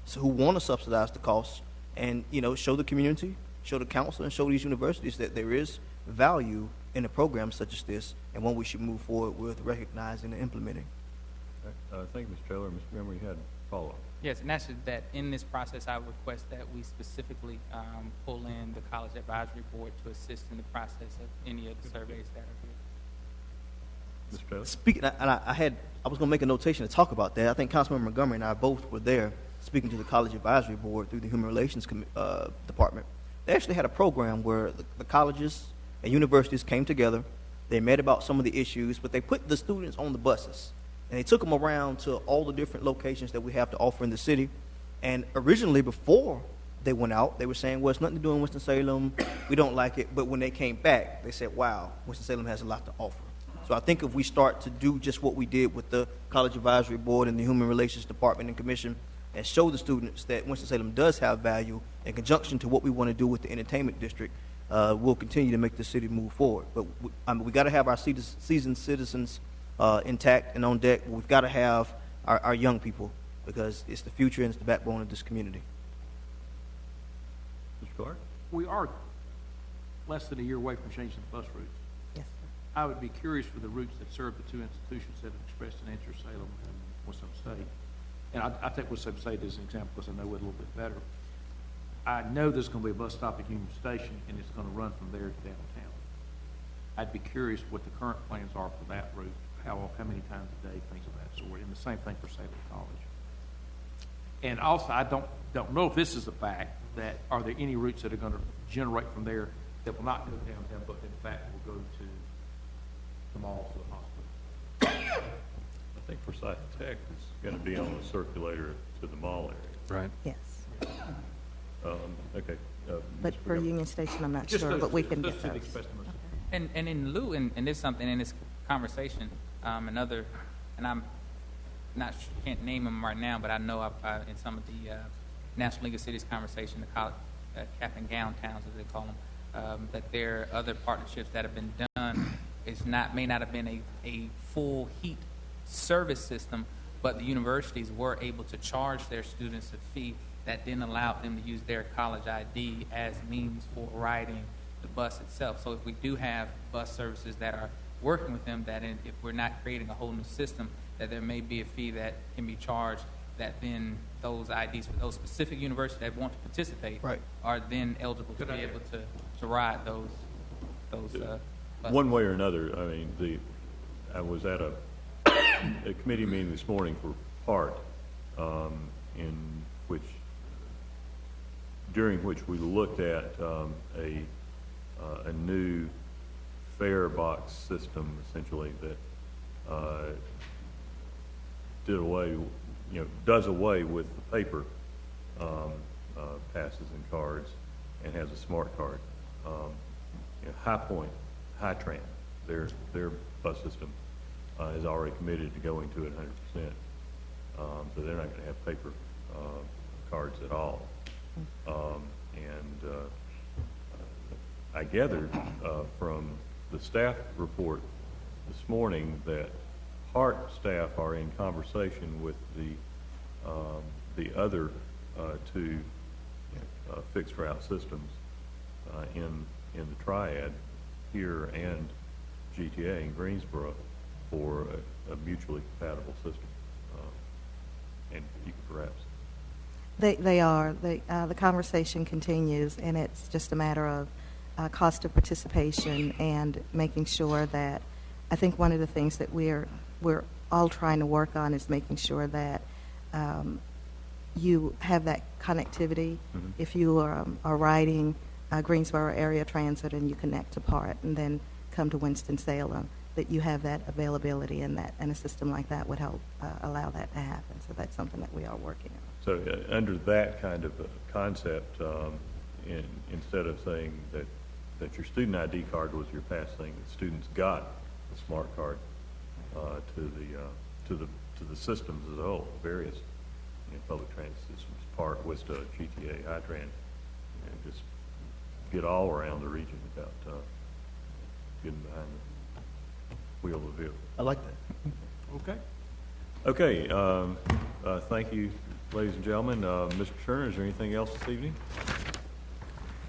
so who want to subsidize the costs, and show the community, show the council, and show these universities that there is value in a program such as this, and one we should move forward with recognizing and implementing. Thank you, Mr. Taylor. Mr. Montgomery, you had a follow-up. Yes, and that's that in this process, I would request that we specifically pull in the College Advisory Board to assist in the process of any of the surveys that are here. Mr. Taylor? Speaking, and I was going to make a notation to talk about that. I think Councilmember Montgomery and I both were there speaking to the College Advisory Board through the Human Relations Department. They actually had a program where the colleges and universities came together. They met about some of the issues, but they put the students on the buses. And they took them around to all the different locations that we have to offer in the city. And originally, before they went out, they were saying, well, it's nothing to do in Winston-Salem. We don't like it. But when they came back, they said, wow, Winston-Salem has a lot to offer. So I think if we start to do just what we did with the College Advisory Board and the Human Relations Department and Commission and show the students that Winston-Salem does have value in conjunction to what we want to do with the entertainment district, we'll continue to make the city move forward. But we got to have our seasoned citizens intact and on deck. We've got to have our young people, because it's the future and it's the backbone of this community. Mr. Clark? We are less than a year away from changing the bus routes. Yes, sir. I would be curious for the routes that serve the two institutions that have expressed an interest, Salem and Winston-Salem. And I take Winston-Salem as an example because I know it a little bit better. I know there's going to be a bus stop at Union Station, and it's going to run from there to downtown. I'd be curious what the current plans are for that route, how many times a day, things of that sort, and the same thing for Salem College. And also, I don't know if this is the fact that are there any routes that are going to generate from there that will not go downtown, but in fact will go to the malls or the hospital. I think Forsyth Tech is going to be on the circulator to the mall area. Right. Yes. Okay. But for Union Station, I'm not sure, but we can get those. And in lieu, and there's something in this conversation, and I'm can't name them right now, but I know in some of the National League of Cities conversation, the cap and gown towns, as they call them, that there are other partnerships that have been done. May not have been a full heat service system, but the universities were able to charge their students a fee that then allowed them to use their college ID as means for riding the bus itself. So if we do have bus services that are working with them, if we're not creating a whole new system, that there may be a fee that can be charged, that then those IDs for those specific universities that want to participate are then eligible to be able to ride those buses. One way or another, I mean, I was at a committee meeting this morning for PART, during which we looked at a new fare box system, essentially, that does away with the paper passes and cards and has a smart card. High Point, Tran, their bus system is already committed to going to it 100%. So they're not going to have paper cards at all. I gathered from the staff report this morning that PART staff are in conversation with the other two fixed route systems in the triad here and GTA in Greensboro for a mutually compatible system. And you can perhaps. They are. The conversation continues, and it's just a matter of cost of participation and making sure that, I think one of the things that we're all trying to work on is making sure that you have that connectivity. Mm-hmm. If you are riding Greensboro area transit and you connect to PART and then come to Winston-Salem, that you have that availability, and a system like that would help allow that to happen. So that's something that we are working on. So under that kind of concept, instead of saying that your student ID card was your pass thing, the students got the smart card to the systems as a whole, various public transit systems, PART, WISTA, GTA, HiTran, and just get all around the region without getting behind the wheel of the vehicle. I like that. Okay. Okay. Thank you, ladies and gentlemen. Mr. Turner, is there anything else this evening?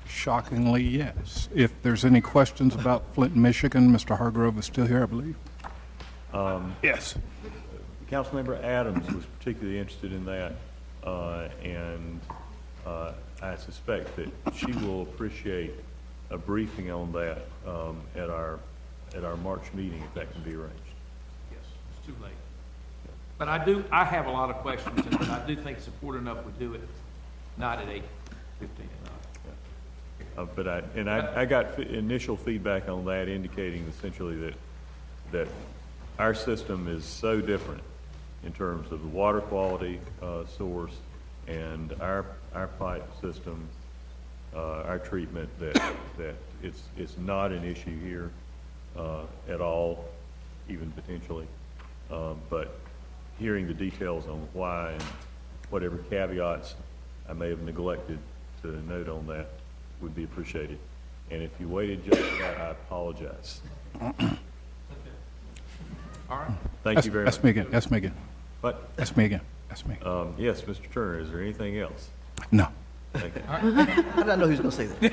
Shockingly, yes. If there's any questions about Flint, Michigan, Mr. Hargrove is still here, I believe. Yes. Councilmember Adams was particularly interested in that, and I suspect that she will appreciate a briefing on that at our March meeting, if that can be arranged. Yes, it's too late. But I have a lot of questions, and I do think it's important enough we do it, not at 8:15 at night. I got initial feedback on that indicating essentially that our system is so different in terms of the water quality source and our pipe system, our treatment, that it's not an issue here at all, even potentially. But hearing the details on why and whatever caveats I may have neglected to note on that would be appreciated. And if you waited just for that, I apologize. All right. Thank you very much. That's me again. That's me again. What? That's me again. That's me. Yes, Mr. Turner, is there anything else? No. Thank you. I didn't know he was going to say that.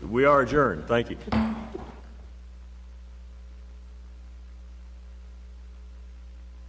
We are adjourned. Thank you.